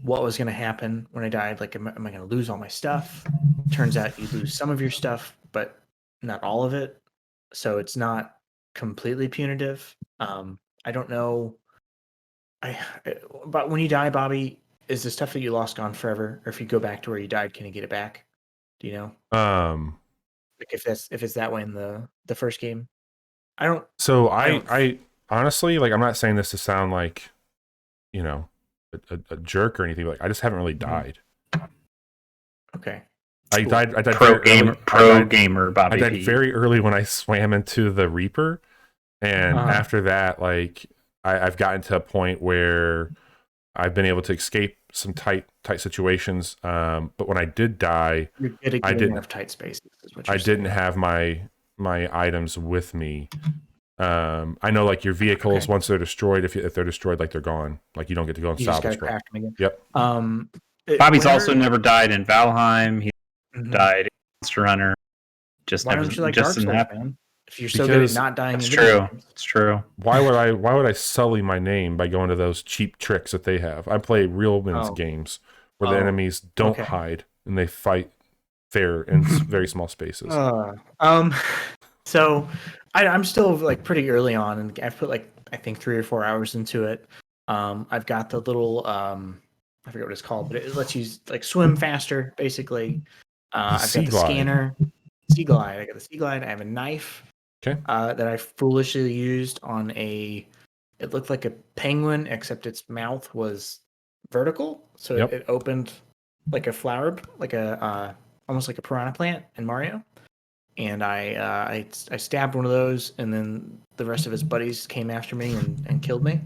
what was going to happen when I died. Like, am I going to lose all my stuff? Turns out you lose some of your stuff, but not all of it. So it's not completely punitive. I don't know. But when you die, Bobby, is the stuff that you lost gone forever? Or if you go back to where you died, can you get it back? Do you know? Like if it's that way in the first game. I honestly, like, I'm not saying this to sound like, a jerk or anything. Like, I just haven't really died. Okay. I died pro gamer Bobby. I died very early when I swam into the Reaper, and after that, like, I've gotten to a point where I've been able to escape some tight situations. But when I did die, I didn't have tight spaces. I didn't have my items with me. I know, like, your vehicles, once they're destroyed, if they're destroyed, like, they're gone. Like, you don't get to go and salvage them again. Yep. Bobby's also never died in Valheim. He died in Monster Hunter. Why don't you like Dark Souls, man? If you're so good at not dying, it's true. It's true. Why would I sully my name by going to those cheap tricks that they have? I play real men's games where the enemies don't hide and they fight fair in very small spaces. So I'm still like pretty early on, and I've put like I think 3 or 4 hours into it. I've got the little I forget what it's called, but it lets you like swim faster, basically. I've got the scanner, Sea Glide. I got the Sea Glide. I have a knife that I foolishly used on it looked like a penguin, except its mouth was vertical, so it opened like a flower, like a almost like a piranha plant in Mario. And I stabbed one of those, and then the rest of his buddies came after me and killed me.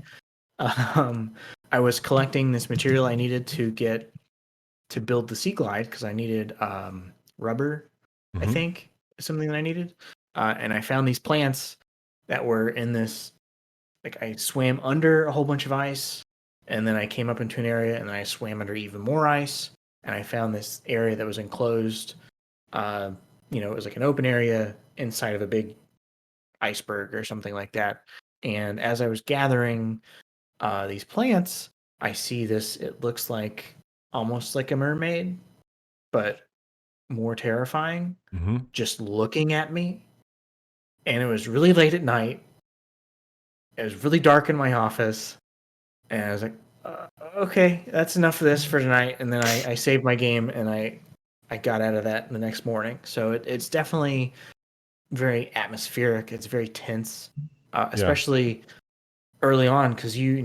I was collecting this material I needed to build the Sea Glide because I needed rubber, I think, something that I needed. And I found these plants that were in this, like I swam under a whole bunch of ice, and then I came up into an area, and then I swam under even more ice, and I found this area that was enclosed. It was like an open area inside of a big iceberg or something like that. And as I was gathering these plants, I see this. It looks like almost like a mermaid, but more terrifying. Just looking at me, and it was really late at night. It was really dark in my office, and I was like, "Okay, that's enough of this for tonight." And then I saved my game, and I got out of that the next morning. So it's definitely very atmospheric. It's very tense, especially early on, because you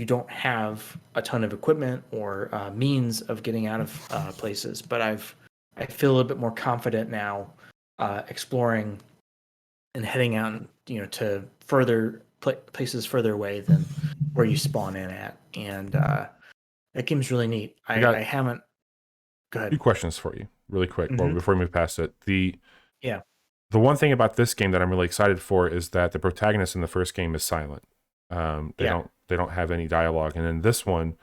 don't have a ton of equipment or means of getting out of places. But I feel a little bit more confident now exploring and heading out, to further places further away than where you spawn in at. And that game's really neat. I haven't. Go ahead. 2 questions for you, really quick, before we move past it. The one thing about this game that I'm really excited for is that the protagonist in the first game is silent. They don't have any dialogue, and in this one,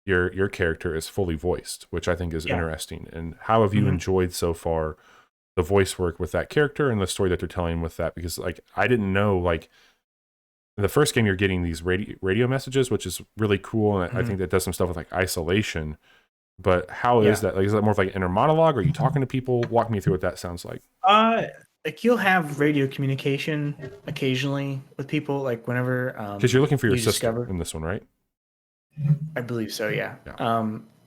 your character is fully voiced, which I think is interesting. And how have you enjoyed so far the voice work with that character and the story that they're telling with that? Because like I didn't know, like in the first game you're getting these radio messages, which is really cool, and I think that does some stuff with like isolation. But how is that? Like, is that more of like inner monologue? Are you talking to people? Walk me through what that sounds like. Like you'll have radio communication occasionally with people, like whenever because you're looking for your sister in this one, right? I believe so. Yeah.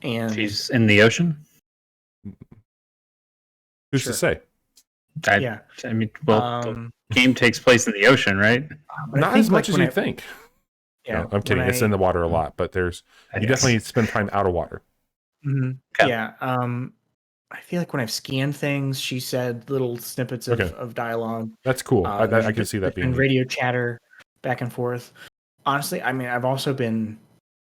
And she's in the ocean. Who's to say? I mean, the game takes place in the ocean, right? Not as much as you think. Yeah, no, I'm kidding. It's in the water a lot, but you definitely spend time out of water. Yeah. I feel like when I've scanned things, she said little snippets of dialogue. That's cool. I can see that being radio chatter back and forth. Honestly, I mean, I've also been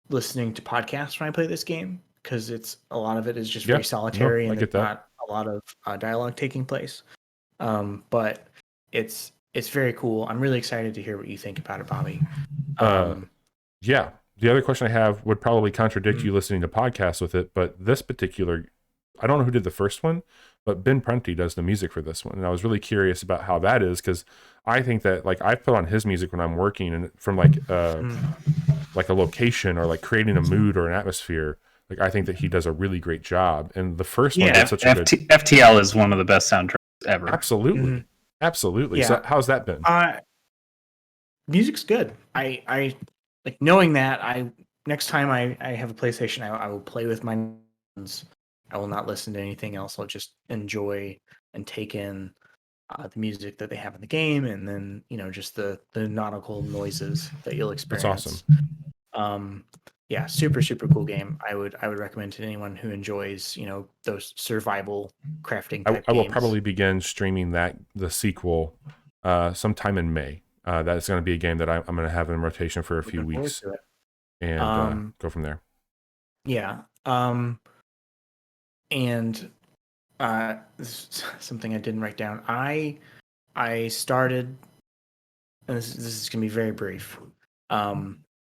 listening to podcasts when I play this game because a lot of it is just very solitary and there's not a lot of dialogue taking place. But it's very cool. I'm really excited to hear what you think about it, Bobby. Yeah. The other question I have would probably contradict you listening to podcasts with it, but this particular, I don't know who did the first one, but Ben Prunty does the music for this one. And I was really curious about how that is, because I think that like I put on his music when I'm working, and from like a location or like creating a mood or an atmosphere, like I think that he does a really great job. And the first one did such a good... FTL is one of the best soundtracks ever. Absolutely. Absolutely. Yeah. So how's that been? Music's good. I like knowing that next time I have a PlayStation, I will play with my friends. I will not listen to anything else. I'll just enjoy and take in the music that they have in the game, and then just the nautical noises that you'll experience. That's awesome. Yeah, super cool game. I would recommend to anyone who enjoys those survival crafting type I will games. probably begin streaming the sequel sometime in May. That's going to be a game that I'm going to have in rotation for a few weeks and go from there. Yeah. And this is something I didn't write down. I started, and this is going to be very brief.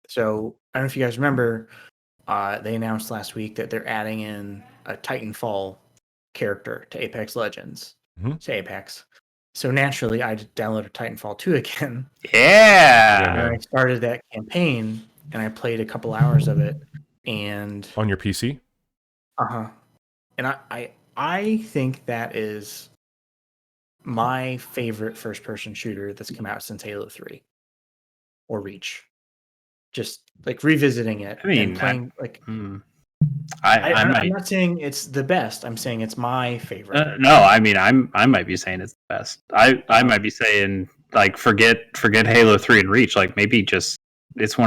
So I don't know if you guys remember, they announced last week that they're adding in a Titanfall character to Apex Legends, to Apex. So naturally, I downloaded Titanfall 2 again. Yeah. And I started that campaign, and I played a couple hours of it. And on your PC? And I think that is my favorite first-person shooter that's come out since Halo 3 or Reach. Just like revisiting it. I mean, and playing I'm not saying it's the best. I'm saying it's my favorite. No, I mean I might be saying it's the best. I might be saying like forget Halo 3 and Reach. Like maybe just it's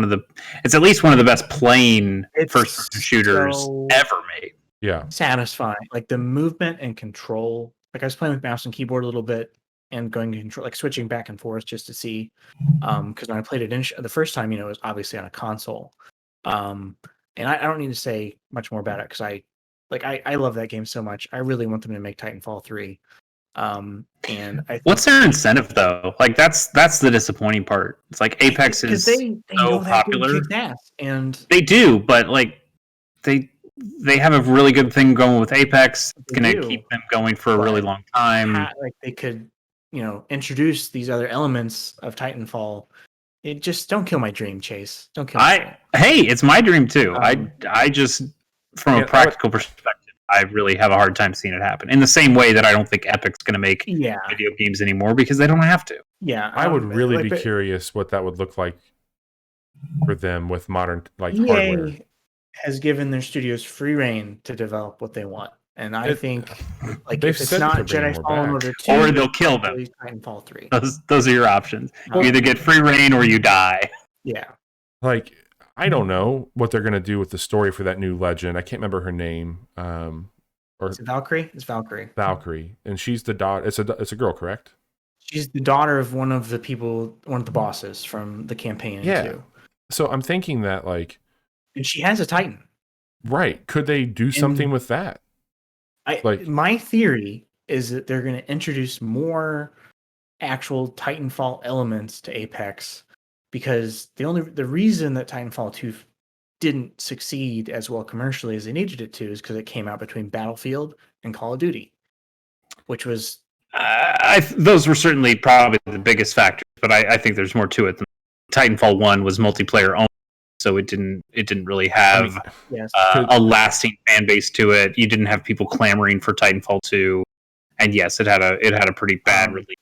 at least one of the best playing first-person shooters ever made. Yeah, satisfying. Like the movement and control. Like I was playing with mouse and keyboard a little bit and going to control, like switching back and forth just to see. Because when I played it the first time, it was obviously on a console. And I don't need to say much more about it because I love that game so much. I really want them to make Titanfall 3. And I think, what's their incentive though? Like that's the disappointing part. It's like Apex is they so popular, and they do, but like they have a really good thing going with Apex. It's going to keep them going for a really long time. Like they could, introduce these other elements of Titanfall. It just don't kill my dream, Chase. Don't kill my dream. Hey, it's my dream too. I just from a practical perspective, I really have a hard time seeing it happen. In the same way that I don't think Epic's going to make video games anymore because they don't have to. Yeah, I would really be curious what that would look like for them with modern hardware. Has given their studios free reign to develop what they want, and I think if it's not Jedi Fallen Order 2, or they'll kill them. Titanfall 3. Those are your options. You either get free reign or you die. Yeah. Like I don't know what they're gonna do with the story for that new legend. I can't remember her name. Is it Valkyrie? It's Valkyrie. Valkyrie, and she's the daughter. It's a girl, correct? She's the daughter of one of the bosses from the campaign. Yeah. So I'm thinking that and she has a Titan. Right. Could they do something with that? My theory is that they're going to introduce more actual Titanfall elements to Apex because the reason that Titanfall 2 didn't succeed as well commercially as they needed it to is because it came out between Battlefield and Call of Duty, which was those were certainly probably the biggest factors, but I think there's more to it. Titanfall 1 was multiplayer only. So it didn't really have a lasting fan base to it. You didn't have people clamoring for Titanfall 2, and yes, it had a pretty bad release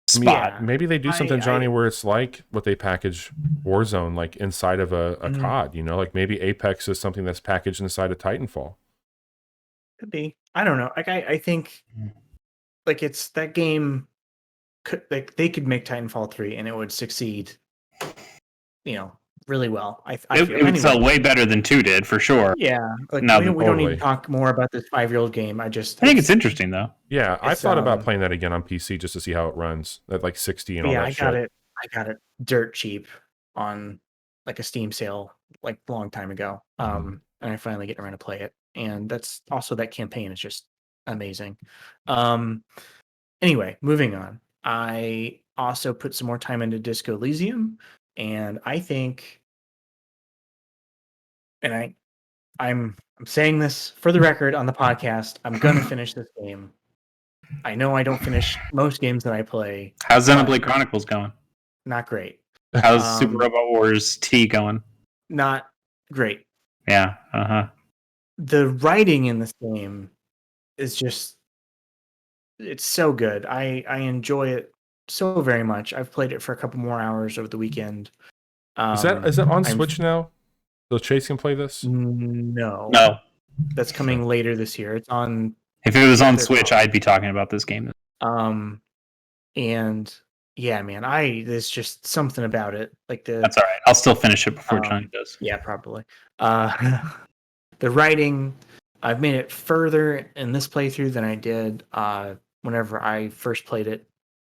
spot. Yeah, maybe they do something, Johnny, where it's like what they package Warzone, like inside of a COD. Like maybe Apex is something that's packaged inside of Titanfall. Could be. I don't know. I think it's that game. They could make Titanfall 3 and it would succeed. Really well. It would sell way better than 2 did, for sure. Yeah. We don't need to talk more about this 5-year-old game. I think it's interesting, though. Yeah, I thought about playing that again on PC just to see how it runs at 60 and all that shit. I got it dirt cheap on a Steam sale a long time ago. And I finally get around to play it. And that's also that campaign is just amazing. Anyway, moving on. I also put some more time into Disco Elysium. And I think, and I'm saying this for the record on the podcast, I'm gonna finish this game. I know I don't finish most games that I play. How's Xenoblade Chronicles going? Not great. How's Super Robot Wars T going? Not great. Yeah. The writing in this game is it's so good. I enjoy it so very much. I've played it for a couple more hours over the weekend. Is that on Switch now? So Chase can play this? No. That's coming later this year. It's on. If it was on Switch, I'd be talking about this game. And yeah, man, there's just something about it. That's all right. I'll still finish it before Johnny does. Yeah, probably. The writing, I've made it further in this playthrough than I did whenever I first played it.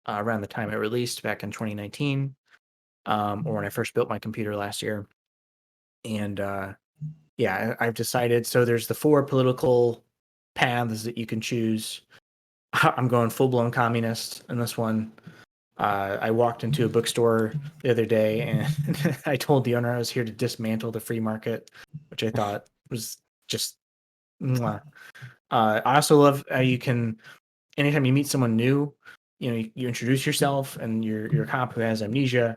Around the time it released back in 2019, or when I first built my computer last year. And I've decided. So there's the 4 political paths that you can choose. I'm going full-blown communist in this one. I walked into a bookstore the other day and I told the owner I was here to dismantle the free market, which I thought was just mwah. I also love how you can, anytime you meet someone new, you introduce yourself and you're a cop who has amnesia.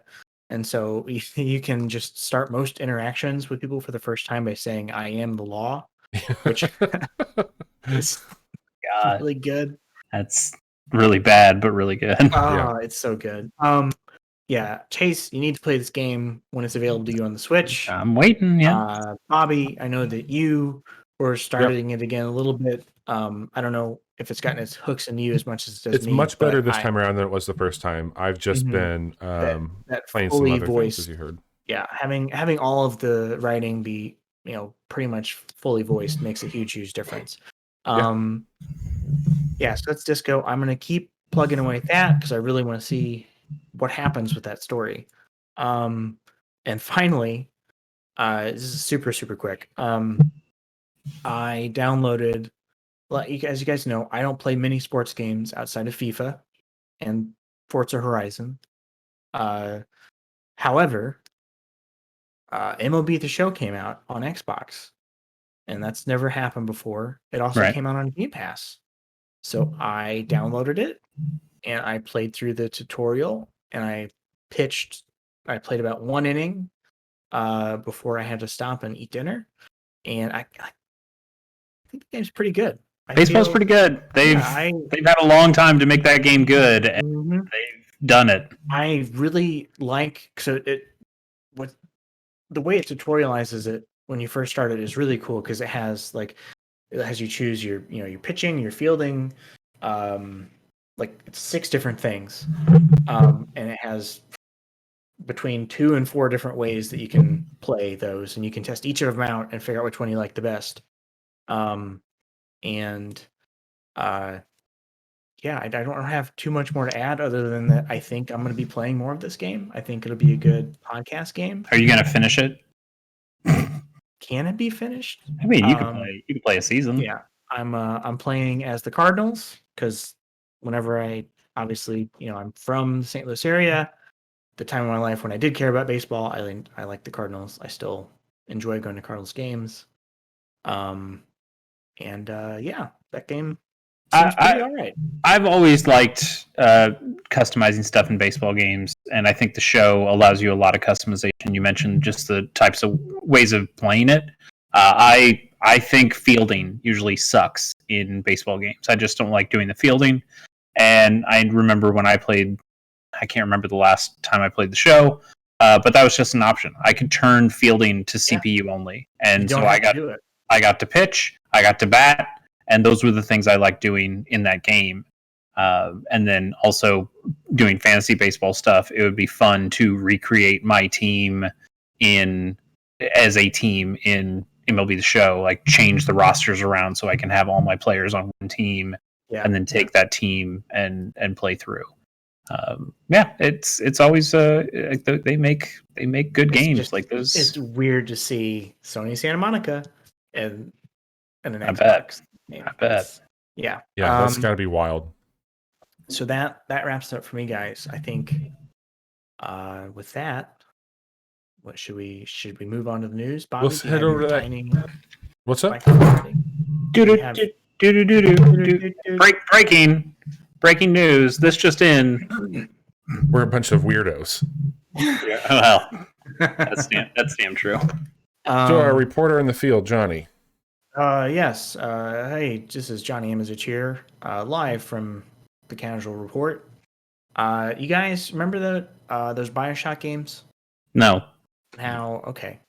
And so you can just start most interactions with people for the first time by saying, "I am the law," which is really good. That's really bad, but really good. It's so good. Chase, you need to play this game when it's available to you on the Switch. I'm waiting. Yeah. Bobby, I know that you were starting it again a little bit. I don't know if it's gotten its hooks in you as much as it does it's me. It's much better this time around than it was the first time. I've just been that playing some other things, as you heard. having all of the writing be pretty much fully voiced makes a huge difference. So let's just go. I'm gonna keep plugging away at that because I really want to see what happens with that story. And finally, this is super quick. I downloaded, as you guys know, I don't play many sports games outside of FIFA and Forza Horizon. However, MLB The Show came out on Xbox, and that's never happened before. It also came out on Game Pass. So I downloaded it, and I played through the tutorial, and I played about 1 inning before I had to stop and eat dinner. And I think the game's pretty good. Baseball's pretty good. They've had a long time to make that game good, and they've done it. I really like the way it tutorializes it when you first start it is really cool because it has you choose your pitching, your fielding, it's 6 different things, and it has between 2 and 4 different ways that you can play those, and you can test each of them out and figure out which one you like the best. I don't have too much more to add other than that I think I'm going to be playing more of this game. I think it'll be a good podcast game. Are you going to finish it? Can it be finished? I mean, you can play a season. Yeah, I'm playing as the Cardinals because whenever I'm from the St. Louis area. The time of my life when I did care about baseball, I like the Cardinals. I still enjoy going to Cardinals games. That game seems pretty all right. I've always liked customizing stuff in baseball games, and I think the show allows you a lot of customization. You mentioned just the types of ways of playing it. I think fielding usually sucks in baseball games. I just don't like doing the fielding. And I remember when I played, I can't remember the last time I played the show, but that was just an option. I could turn fielding to CPU only, and so I got to pitch, I got to bat, and those were the things I liked doing in that game. And then also doing fantasy baseball stuff. It would be fun to recreate my team as a team in MLB The Show, like change the rosters around so I can have all my players on one team, and then take that team and play through. It's always they make good games like those. It's weird to see Sony Santa Monica and an Xbox. I bet. Yeah, that's got to be wild. So that wraps it up for me, guys. I think with that, what should we move on to the news? Bobby, let's head over to that. What's up? Breaking news. This just in. We're a bunch of weirdos. Yeah, well, that's damn true. So our reporter in the field, Johnny. Yes. Hey, this is Johnny Amazich here, live from the Casual Report. You guys remember those BioShock games? No. Okay.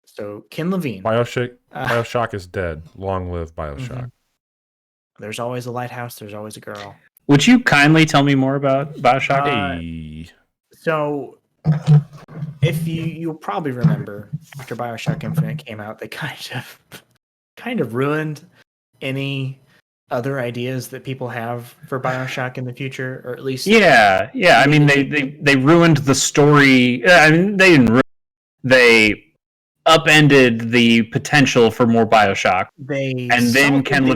So Ken Levine. BioShock is dead. Long live BioShock. Mm-hmm. There's always a lighthouse. There's always a girl. Would you kindly tell me more about BioShock? So, if you'll probably remember after BioShock Infinite came out, they kind of ruined any other ideas that people have for BioShock in the future, or at least I mean, they ruined the story. I mean, they didn't. They upended the potential for more BioShock. Then Ken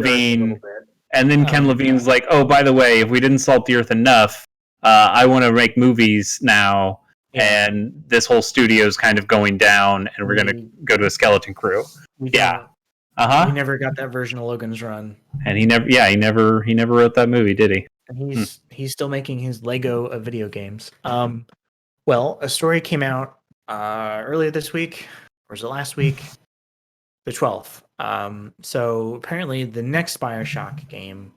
Levine's like, oh, by the way, if we didn't salt the earth enough, I want to make movies now, and this whole studio is kind of going down, and we're going to go to a skeleton crew. He never got that version of Logan's Run, and he never wrote that movie, did he? And he's still making his Lego of video games. Well, a story came out earlier this week, or was it last week? The 12th. So apparently the next BioShock game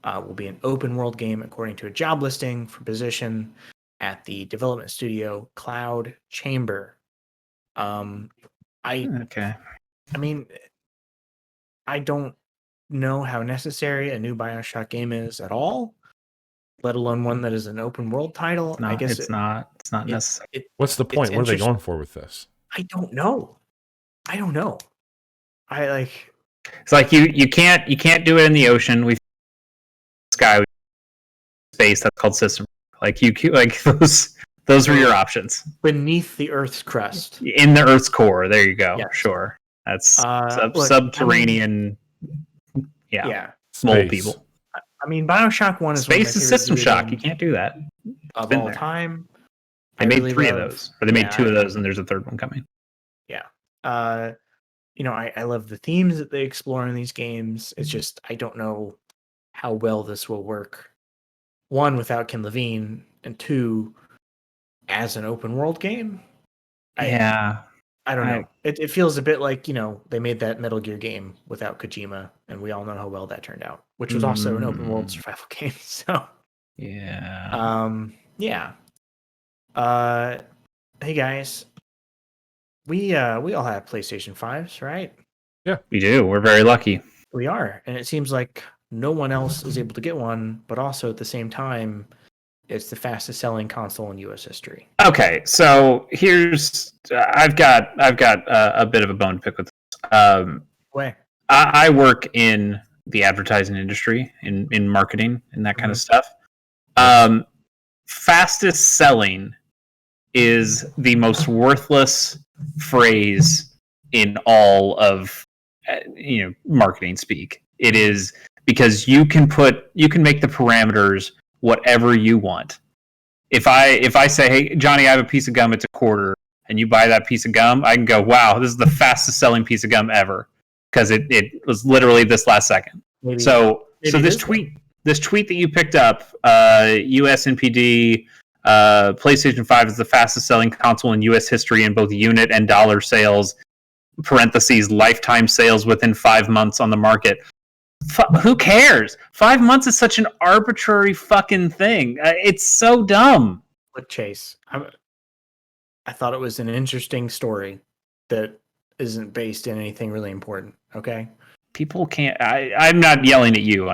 will be an open world game according to a job listing for position at the development studio Cloud Chamber. I mean, I don't know how necessary a new BioShock game is at all. let alone one that is an open world title. I guess it's not necessary. What's the point? What are they going for with this? I don't know. It's like you can't do it in the ocean. We've sky, space. That's called system. Like those were your options. Beneath the Earth's crust, in the Earth's core. There you go. Yes. Sure, that's subterranean. Mole people. I mean, BioShock 1 is space is System Shock. You can't do that of all time. They made 3 of those, or they made 2 of those, and there's a 3rd one coming. Yeah. I love the themes that they explore in these games. It's just I don't know how well this will work. 1, without Ken Levine, and 2, as an open world game. I don't know. It feels a bit like, they made that Metal Gear game without Kojima, and we all know how well that turned out, which was also an open world survival game. So hey guys, we all have PlayStation 5s, right? Yeah, we do. We're very lucky. We are, and it seems like no one else is able to get one, but also at the same time, it's the fastest selling console in U.S. history. Okay, so here's I've got a bit of a bone to pick with this. I work in the advertising industry, in marketing and that kind of stuff. Fastest selling is the most worthless phrase in all of marketing speak. It is because you can make the parameters whatever you want. If I say, hey Johnny, I have a piece of gum, it's $0.25, and you buy that piece of gum, I can go, wow, this is the fastest selling piece of gum ever, because it was literally this last second. Maybe this tweet that you picked up, US NPD, PlayStation 5 is the fastest selling console in US history in both unit and dollar sales, parentheses, lifetime sales within 5 months on the market. Who cares? 5 months is such an arbitrary fucking thing. It's so dumb. Look, Chase, I thought it was an interesting story that isn't based in anything really important. Okay, people can't. I'm not yelling at you.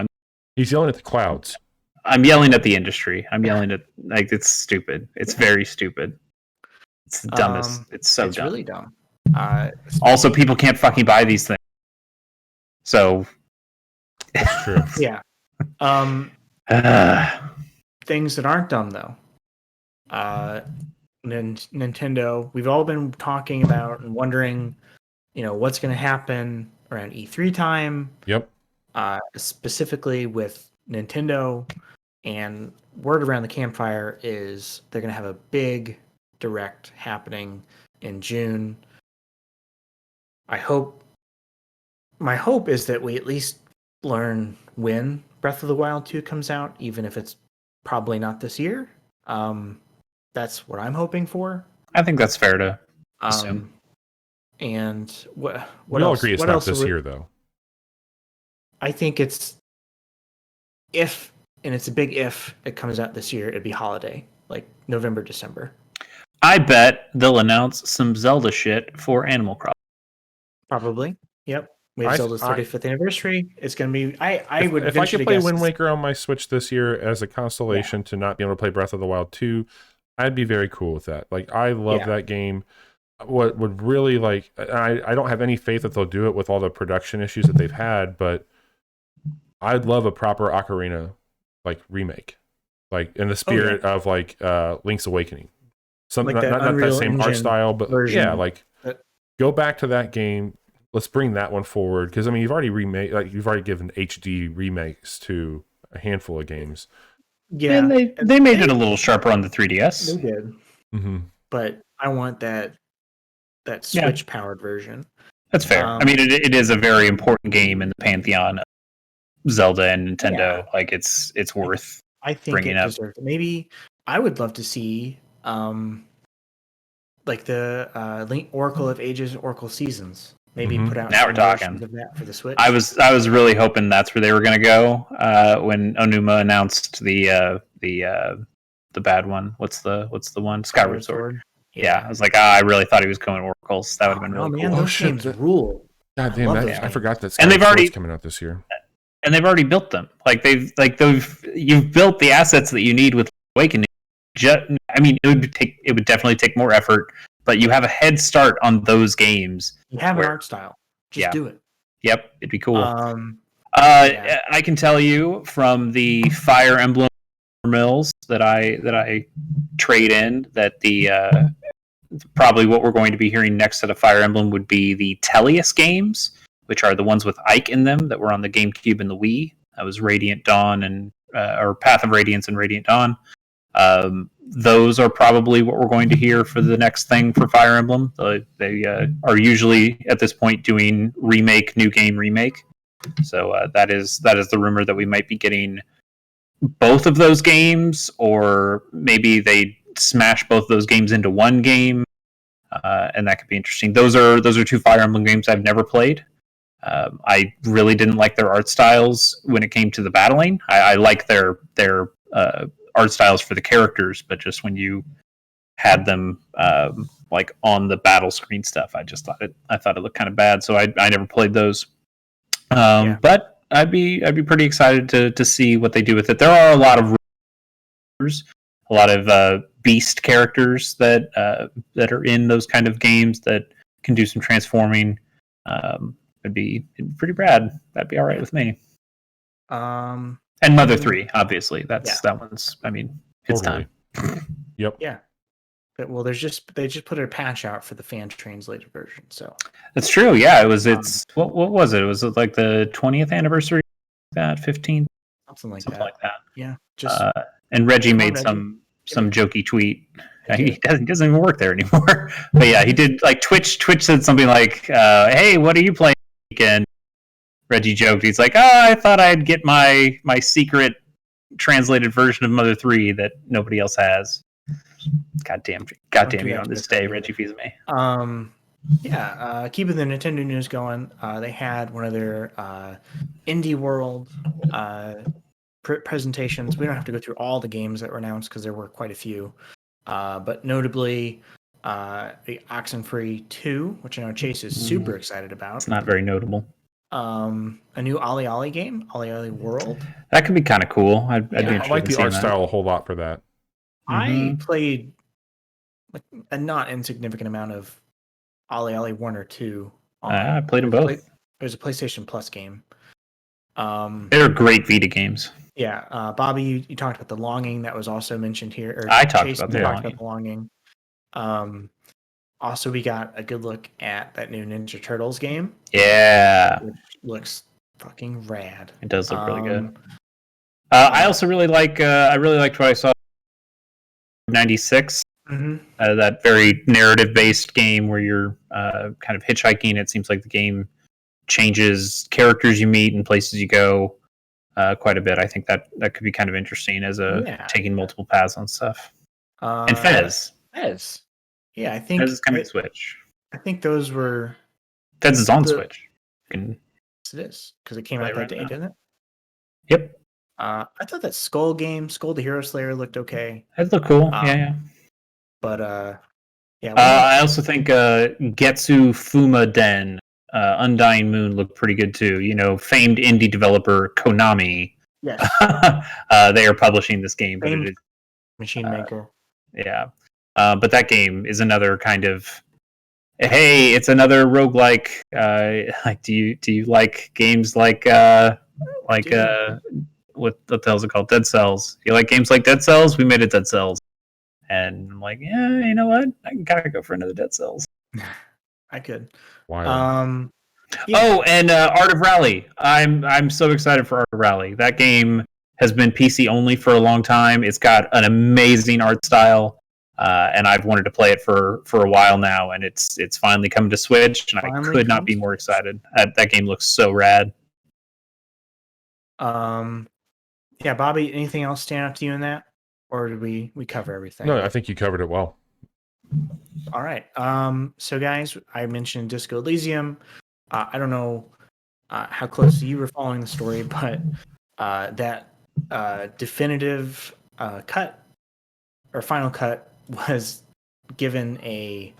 He's yelling at the clouds. I'm yelling at the industry. I'm yelling at it's stupid. It's very stupid. It's the dumbest. It's so dumb. It's really dumb. Also, people can't fucking buy these things. So. That's true. Yeah. Things that aren't dumb though. Nintendo. We've all been talking about and wondering, what's going to happen around E3 time. Yep. Specifically with Nintendo, and word around the campfire is they're going to have a big direct happening in June. My hope is that we at least learn when Breath of the Wild 2 comes out, even if it's probably not this year. That's what I'm hoping for. I think that's fair to assume. And what we all agree it's not this year, though. I think it's if, and it's a big if, it comes out this year, it'd be holiday, like November, December. I bet they'll announce some Zelda shit for Animal Crossing. Probably. Yep. We have Zelda's 35th anniversary. It's going to be... If I could play Wind Waker on my Switch this year as a consolation to not be able to play Breath of the Wild 2, I'd be very cool with that. Like, I love that game. What would really, I don't have any faith that they'll do it with all the production issues that they've had, but I'd love a proper Ocarina, remake. In the spirit of, Link's Awakening. Something, not that same art style, but version. Go back to that game. Let's bring that one forward, because you've already you've already given HD remakes to a handful of games. Yeah, and they made it a little sharper on the 3DS. They did, but I want that Switch powered version. That's fair. It is a very important game in the pantheon of Zelda and Nintendo. Yeah. It's worth. I think bringing it deserves. Maybe I would love to see the Link Oracle of Ages, Oracle Seasons. Maybe put out. Now we're talking of that for the Switch. I was really hoping that's where they were going to go when Onuma announced the bad one. What's the one? Skyward Sword. Yeah, I was like, I really thought he was going Oracles. That would have been really cool. Those games rule. God damn, I forgot that. And they've already coming out this year. and they've already built them. You've built the assets that you need with Awakening. I mean, it would definitely take more effort, but you have a head start on those games. You have an art style. Just do it. Yep, it'd be cool. I can tell you from the Fire Emblem mills that I trade in that the probably what we're going to be hearing next at a Fire Emblem would be the Tellius games, which are the ones with Ike in them that were on the GameCube and the Wii. That was Radiant Dawn and or Path of Radiance and Radiant Dawn. Those are probably what we're going to hear for the next thing for Fire Emblem. They are usually at this point doing new game remake. So that is the rumor that we might be getting both of those games, or maybe they smash both those games into one game, and that could be interesting. Those are two Fire Emblem games I've never played. I really didn't like their art styles when it came to the battling. I like their art styles for the characters, but just when you had them like on the battle screen stuff, I thought it looked kind of bad. So I never played those. But I'd be pretty excited to see what they do with it. There are a lot of beast characters that are in those kind of games that can do some transforming. It'd be pretty rad. That'd be all right with me. And Mother 3, obviously. That one's. I mean, it's time. Yep. Yeah. But, well, they just put a patch out for the fan translated version. So that's true. Yeah, it was. What was it? Was it like the 20th anniversary? That 15th. Something like that. Yeah. Just and Reggie made some jokey tweet. He doesn't even work there anymore. But yeah, he did like Twitch said something like, "Hey, what are you playing this weekend?" Reggie joked. He's like, "Oh, I thought I'd get my secret translated version of Mother 3 that nobody else has." Goddamn you on this day, Reggie Fils-Aimé. Keeping the Nintendo news going, they had one of their Indie World presentations. We don't have to go through all the games that were announced because there were quite a few. But notably, the Oxenfree 2, which I know Chase is super excited about. It's not very notable. A new Ollie Ollie game, Ollie Ollie World. That could be kind of cool. I'd be interested. I like the art style a whole lot for that. I played like a not insignificant amount of Ollie Ollie 1 or 2. I played them both. It was a PlayStation Plus game. They're great Vita games. Yeah, Bobby, you talked about the Longing that was also mentioned here. I talked about the Longing. Also, we got a good look at that new Ninja Turtles game. Yeah, which looks fucking rad. It does look really good. I also really like. I really liked what I saw. 96. That very narrative-based game where you're kind of hitchhiking. It seems like the game changes characters you meet and places you go quite a bit. I think that could be kind of interesting as taking multiple paths on stuff. And Fez. Yeah, I think Fez is coming to Switch. I think those were. Fez is on Switch. It is because it came out that day, didn't it? Yep. I thought that Skull the Hero Slayer looked okay. That looked cool. Yeah. But I also think Getsu Fuma Den, Undying Moon looked pretty good too. You know, famed indie developer Konami. Yes. They are publishing this game, but it is Machine Maker. Yeah. But that game is another kind of it's another roguelike. Like do you like games like what the hell is it called? Dead Cells. You like games like Dead Cells? We made it Dead Cells. And I'm like, yeah, you know what? I can kind of go for another Dead Cells. I could. Why? Oh, and Art of Rally. I'm so excited for Art of Rally. That game has been PC only for a long time. It's got an amazing art style, and I've wanted to play it for a while now. And it's finally come to Switch, and I could not be more excited. That game looks so rad. Yeah, Bobby. Anything else stand out to you in that, or did we cover everything? No, I think you covered it well. All right. So guys, I mentioned Disco Elysium. I don't know how close you were following the story, but that definitive cut or final cut was given a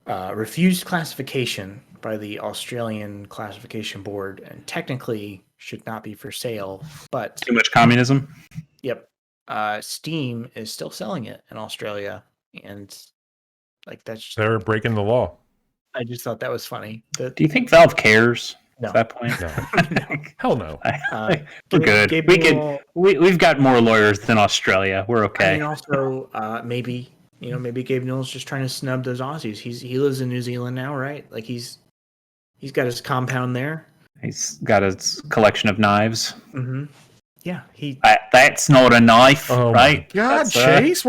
refused classification by the Australian Classification Board, and technically should not be for sale. But too much communism. Yep. Steam is still selling it in Australia, and like they're breaking the law. I just thought that was funny. Do you think Valve cares No. at that point? No. Hell no. We're good. We've got more lawyers than Australia. We're okay. I mean, also, maybe Gabe Newell's just trying to snub those Aussies. He lives in New Zealand now, right? Like he's got his compound there. He's got his collection of knives. Mm-hmm. Yeah, that's not a knife, right? God, that's, Chase,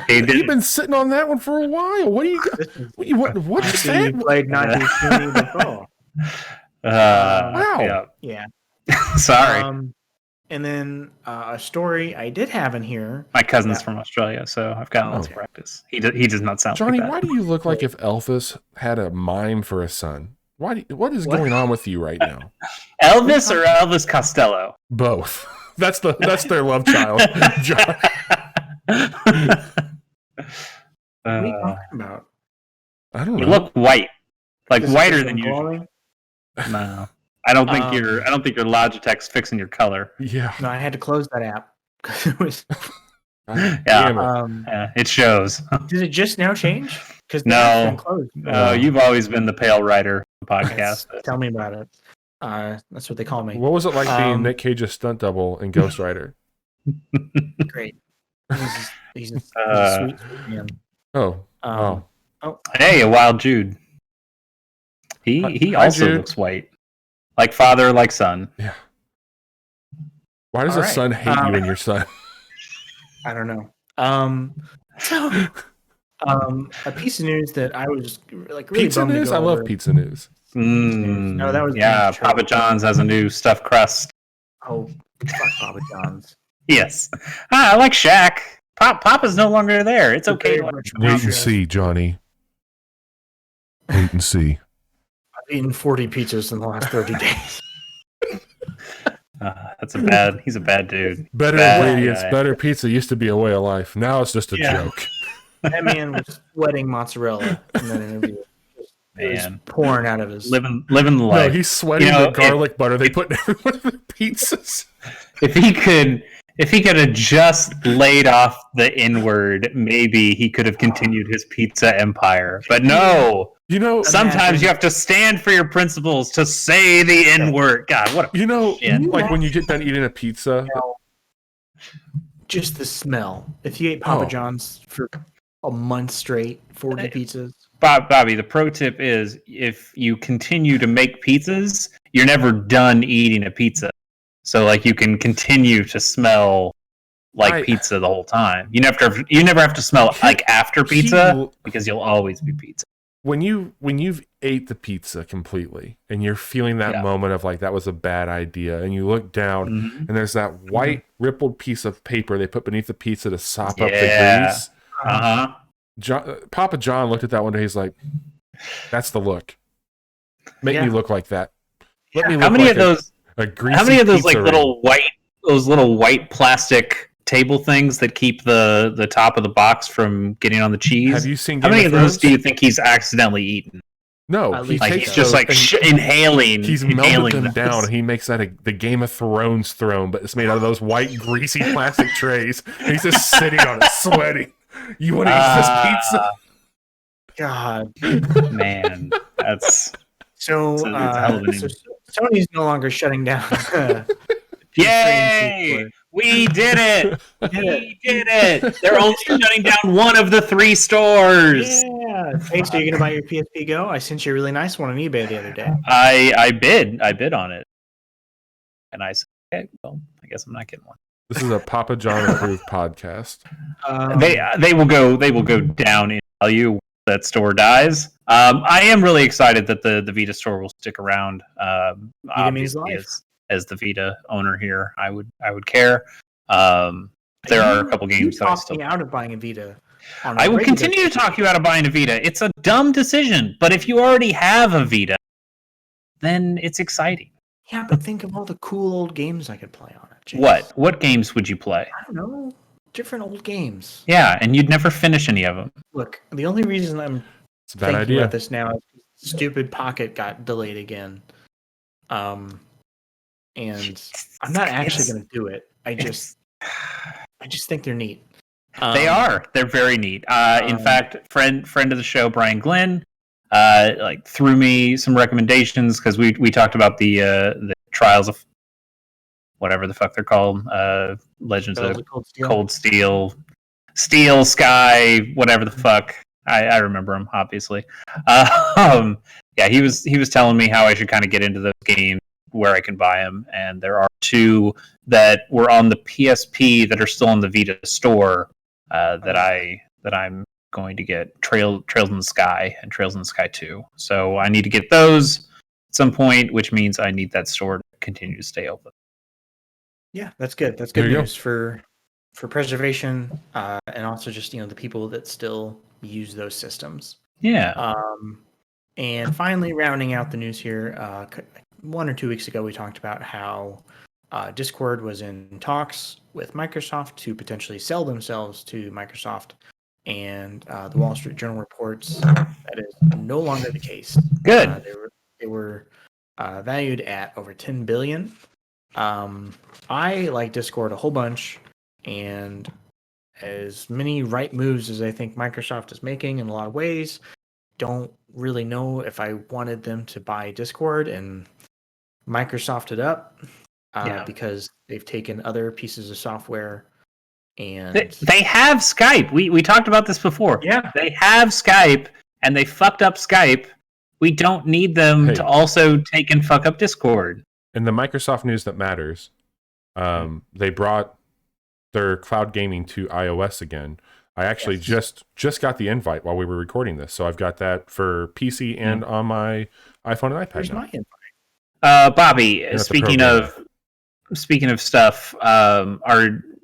you've been sitting on that one for a while. What do you? What's that? You played not before. Wow. Yeah. Sorry. And then a story I did have in here. My cousin's from Australia, so I've got lots of practice. He does not sound Johnny, like that. why do you look like if Elvis had a mime for a son? What is going on with you right now? Elvis or Elvis Costello? Both. That's their love child. What are you talking about? I don't know. You look white, like whiter than usual. No, I don't think your Logitech's fixing your color. Yeah. No, I had to close that app because it was. It shows. Did it just now change? Because no, you've always been the pale writer podcast. Tell me about it. That's what they call me. What was it like being Nick Cage's stunt double in Ghost Rider? Great. He's a sweet man. Oh. Hey, a Wild Jude. He also looks white, like father, like son. Yeah. Why does a son hate you and your son? I don't know. A piece of news that I was like really pizza news. I love pizza news. No, that was Papa John's has a new stuffed crust. Oh, fuck Papa John's. Yes, I like Shaq. Papa's no longer there. It's okay. Wait and see, Johnny. Wait and see. I've eaten 40 pizzas in the last 30 days. He's a bad dude. Better ingredients, better pizza used to be a way of life. Now it's just a joke. That man was sweating mozzarella in that interview. It was pouring out of his living the life. No, he's sweating the garlic butter they put in every one of the pizzas. If he could have just laid off the N-word, maybe he could have continued his pizza empire. But no. Sometimes you have to stand for your principles to say the N-word. God, what like when you get done eating a pizza. Just the smell. If you ate Papa John's for a month straight, 40 pizzas. Bobby, the pro tip is if you continue to make pizzas, you're never done eating a pizza. So like you can continue to smell like pizza the whole time. You never have to smell like after pizza because you'll always be pizza. When you've ate the pizza completely and you're feeling that moment of like that was a bad idea, and you look down and there's that white rippled piece of paper they put beneath the pizza to sop up the grease. Papa John looked at that one day. He's like, "That's the look. Make me look like that. Let me look how many like of those? How many of those like little white plastic table things that keep the top of the box from getting on the cheese? Have you seen? How many of those do you think he's accidentally eaten? No, he's just like inhaling. He's melted them down, and he makes that the Game of Thrones throne, but it's made out of those white, greasy plastic trays. And he's just sitting on it, sweating. You want to eat this pizza? God, man, that's so. Sony's no longer shutting down. Yay! We did it! We did it! They're only shutting down one of the 3 stores. Yeah. Hey, so you're gonna buy your PSP Go? I sent you a really nice one on eBay the other day. I bid on it, and I said, okay, well, I guess I'm not getting one. This is a Papa John approved podcast. They will go down in value when that store dies. I am really excited that the Vita store will stick around. Obviously, as the Vita owner here, I would care. There are a couple games that I still out of buying a Vita. I will continue to talk you out of buying a Vita. It's a dumb decision, but if you already have a Vita, then it's exciting. Yeah, but think of all the cool old games I could play on it. James. What games would you play? I don't know. Different old games. Yeah, and you'd never finish any of them. Look, the only reason I'm thinking about this now is stupid Pocket got delayed again. and I'm not actually going to do it. I just think they're neat. They are. They're very neat. In fact, friend of the show, Brian Glenn, threw me some recommendations because we talked about the Trials of whatever the fuck they're called, Legends of Cold Steel, Steel Sky, whatever the fuck. I remember them obviously. Yeah, he was telling me how I should kind of get into those games, where I can buy them, and there are 2 that were on the PSP that are still in the Vita store that I'm going to get, Trails in the Sky and Trails in the Sky 2. So I need to get those at some point, which means I need that store to continue to stay open. Yeah, that's good. That's good news for preservation, and also just the people that still use those systems. Yeah. And finally, rounding out the news here, 1 or 2 weeks ago, we talked about how Discord was in talks with Microsoft to potentially sell themselves to Microsoft, and the Wall Street Journal reports that is no longer the case. Good. They were valued at over $10 billion. I like Discord a whole bunch, and as many right moves as I think Microsoft is making in a lot of ways, don't really know if I wanted them to buy Discord and Microsoft it up, because they've taken other pieces of software, and they have Skype. We talked about this before. Yeah, they have Skype, and they fucked up Skype. We don't need them to also take and fuck up Discord. In the Microsoft news that matters, they brought their cloud gaming to iOS again. I actually just got the invite while we were recording this, so I've got that for PC and on my iPhone and iPad. Where's now. my invite? Bobby, speaking of stuff,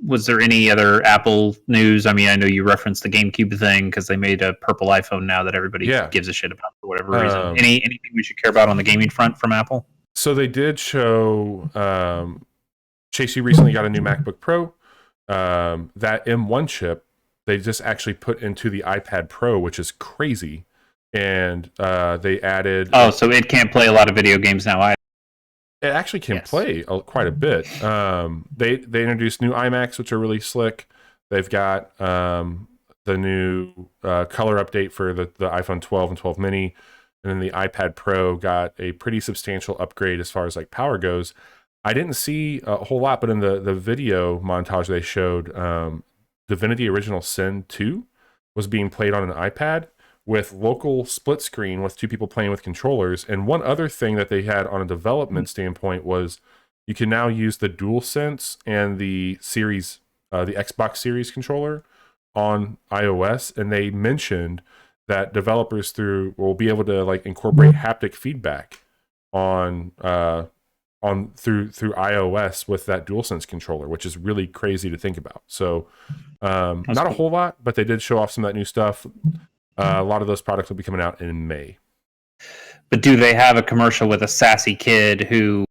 was there any other Apple news? I mean, I know you referenced the GameCube thing because they made a purple iPhone now that everybody gives a shit about for whatever reason. Anything we should care about on the gaming front from Apple? So they did show, Chase, you recently got a new MacBook Pro. That M1 chip, they just actually put into the iPad Pro, which is crazy. And they added... Oh, so it can't play a lot of video games now either. It actually can play quite a bit. They introduced new iMacs, which are really slick. They've got the new color update for the iPhone 12 and 12 mini. And then the iPad Pro got a pretty substantial upgrade as far as like power goes. I didn't see a whole lot, but in the video montage they showed, Divinity Original Sin 2 was being played on an iPad with local split screen with 2 people playing with controllers. And one other thing that they had on a development standpoint was you can now use the DualSense and the Series, the Xbox Series controller on iOS. And they mentioned that developers will be able to like incorporate haptic feedback on through iOS with that DualSense controller, which is really crazy to think about. So not a whole lot, but they did show off some of that new stuff. A lot of those products will be coming out in May. But do they have a commercial with a sassy kid who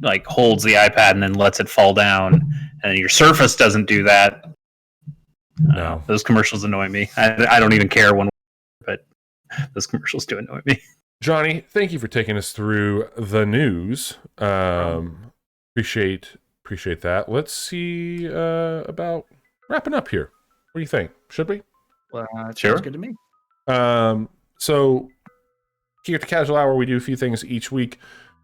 like holds the iPad and then lets it fall down, and your Surface doesn't do that? No, those commercials annoy me. I don't even care but those commercials do annoy me. Johnny, thank you for taking us through the news. Appreciate that. Let's see about wrapping up here. What do you think? Should we? Well, sounds good to me. So here at the Casual Hour, we do a few things each week.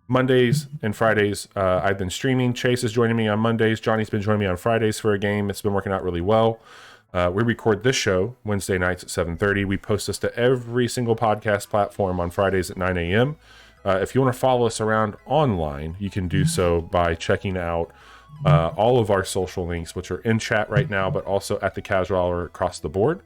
Mondays and Fridays, I've been streaming. Chase is joining me on Mondays. Johnny's been joining me on Fridays for a game. It's been working out really well. We record this show Wednesday nights at 7:30. We post this to every single podcast platform on Fridays at 9 a.m. If you want to follow us around online, you can do so by checking out all of our social links, which are in chat right now, but also at the Casual Hour across the board.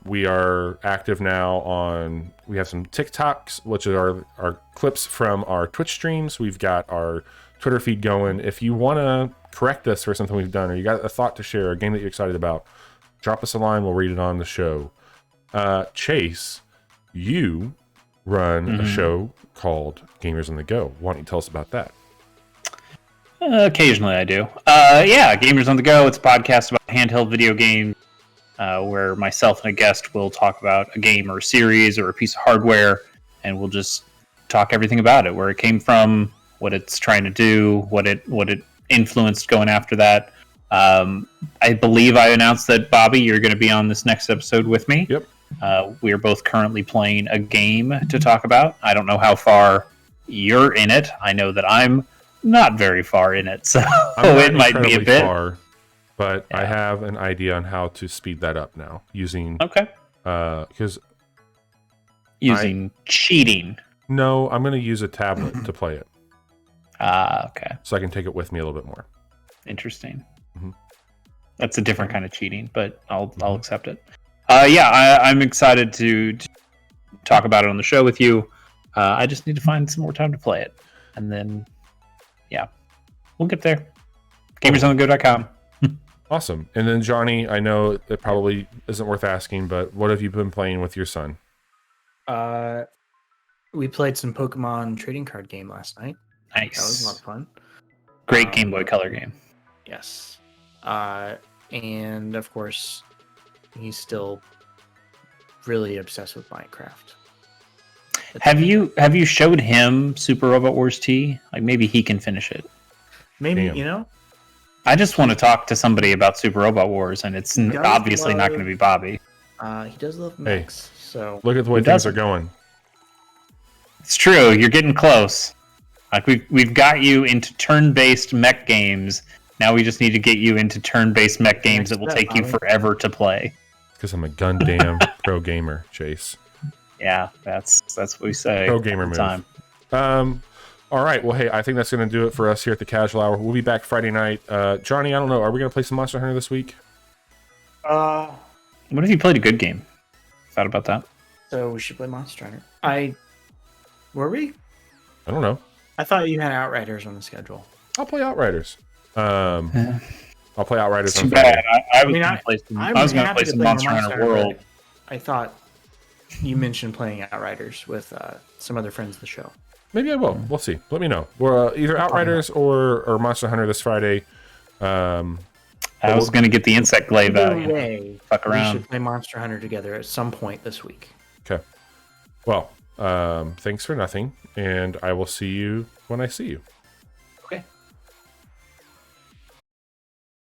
We are active now we have some TikToks, which are our clips from our Twitch streams. We've got our Twitter feed going. If you want to correct us for something we've done, or you got a thought to share, a game that you're excited about, drop us a line. We'll read it on the show. Chase, you run a show called Gamers on the Go. Why don't you tell us about that? Occasionally I do. Yeah, Gamers on the Go. It's a podcast about handheld video games, where myself and a guest will talk about a game or a series or a piece of hardware, and we'll just talk everything about it, where it came from, what it's trying to do, what it influenced going after that. I believe I announced that, Bobby, you're going to be on this next episode with me. Yep. We are both currently playing a game to talk about. I don't know how far you're in it. I know that I'm not very far in it, so it might be a bit far, but I have an idea on how to speed that up now using because cheating. No, I'm going to use a tablet to play it. Okay. So I can take it with me a little bit more. Interesting. Mm-hmm. That's a different kind of cheating, but I'll accept it. I'm excited to talk about it on the show with you. I just need to find some more time to play it, and then we'll get there. GamersOnTheGo.com. Awesome. And then Johnny, I know it probably isn't worth asking, but what have you been playing with your son? We played some Pokemon trading card game last night. Nice. That was a lot of fun. Great Game Boy Color game. Yes. And of course, he's still really obsessed with Minecraft. Have you showed him Super Robot Wars T? Like, maybe he can finish it. Maybe, I just want to talk to somebody about Super Robot Wars, and it's obviously not going to be Bobby. He does love mechs, so look at the way things are going. It's true. You're getting close. Like we've got you into turn-based mech games. Now we just need to get you into turn-based mech games that will take you forever to play. Because I'm a gundam pro gamer, Chase. Yeah, that's what we say. Pro gamer move. All right. Well, hey, I think that's going to do it for us here at the Casual Hour. We'll be back Friday night. Johnny, I don't know. Are we going to play some Monster Hunter this week? What if you played a good game? Thought about that. So we should play Monster Hunter. Were we? I don't know. I thought you had Outriders on the schedule. I'll play Outriders. I'll play Outriders. Too bad. I was going to play some Monster Hunter World. I thought you mentioned playing Outriders with some other friends of the show. Maybe I will. We'll see. Let me know. We're either Outriders or Monster Hunter this Friday. I was going to get the insect glaive out. Fuck around. We should play Monster Hunter together at some point this week. Okay. Well, thanks for nothing, and I will see you when I see you.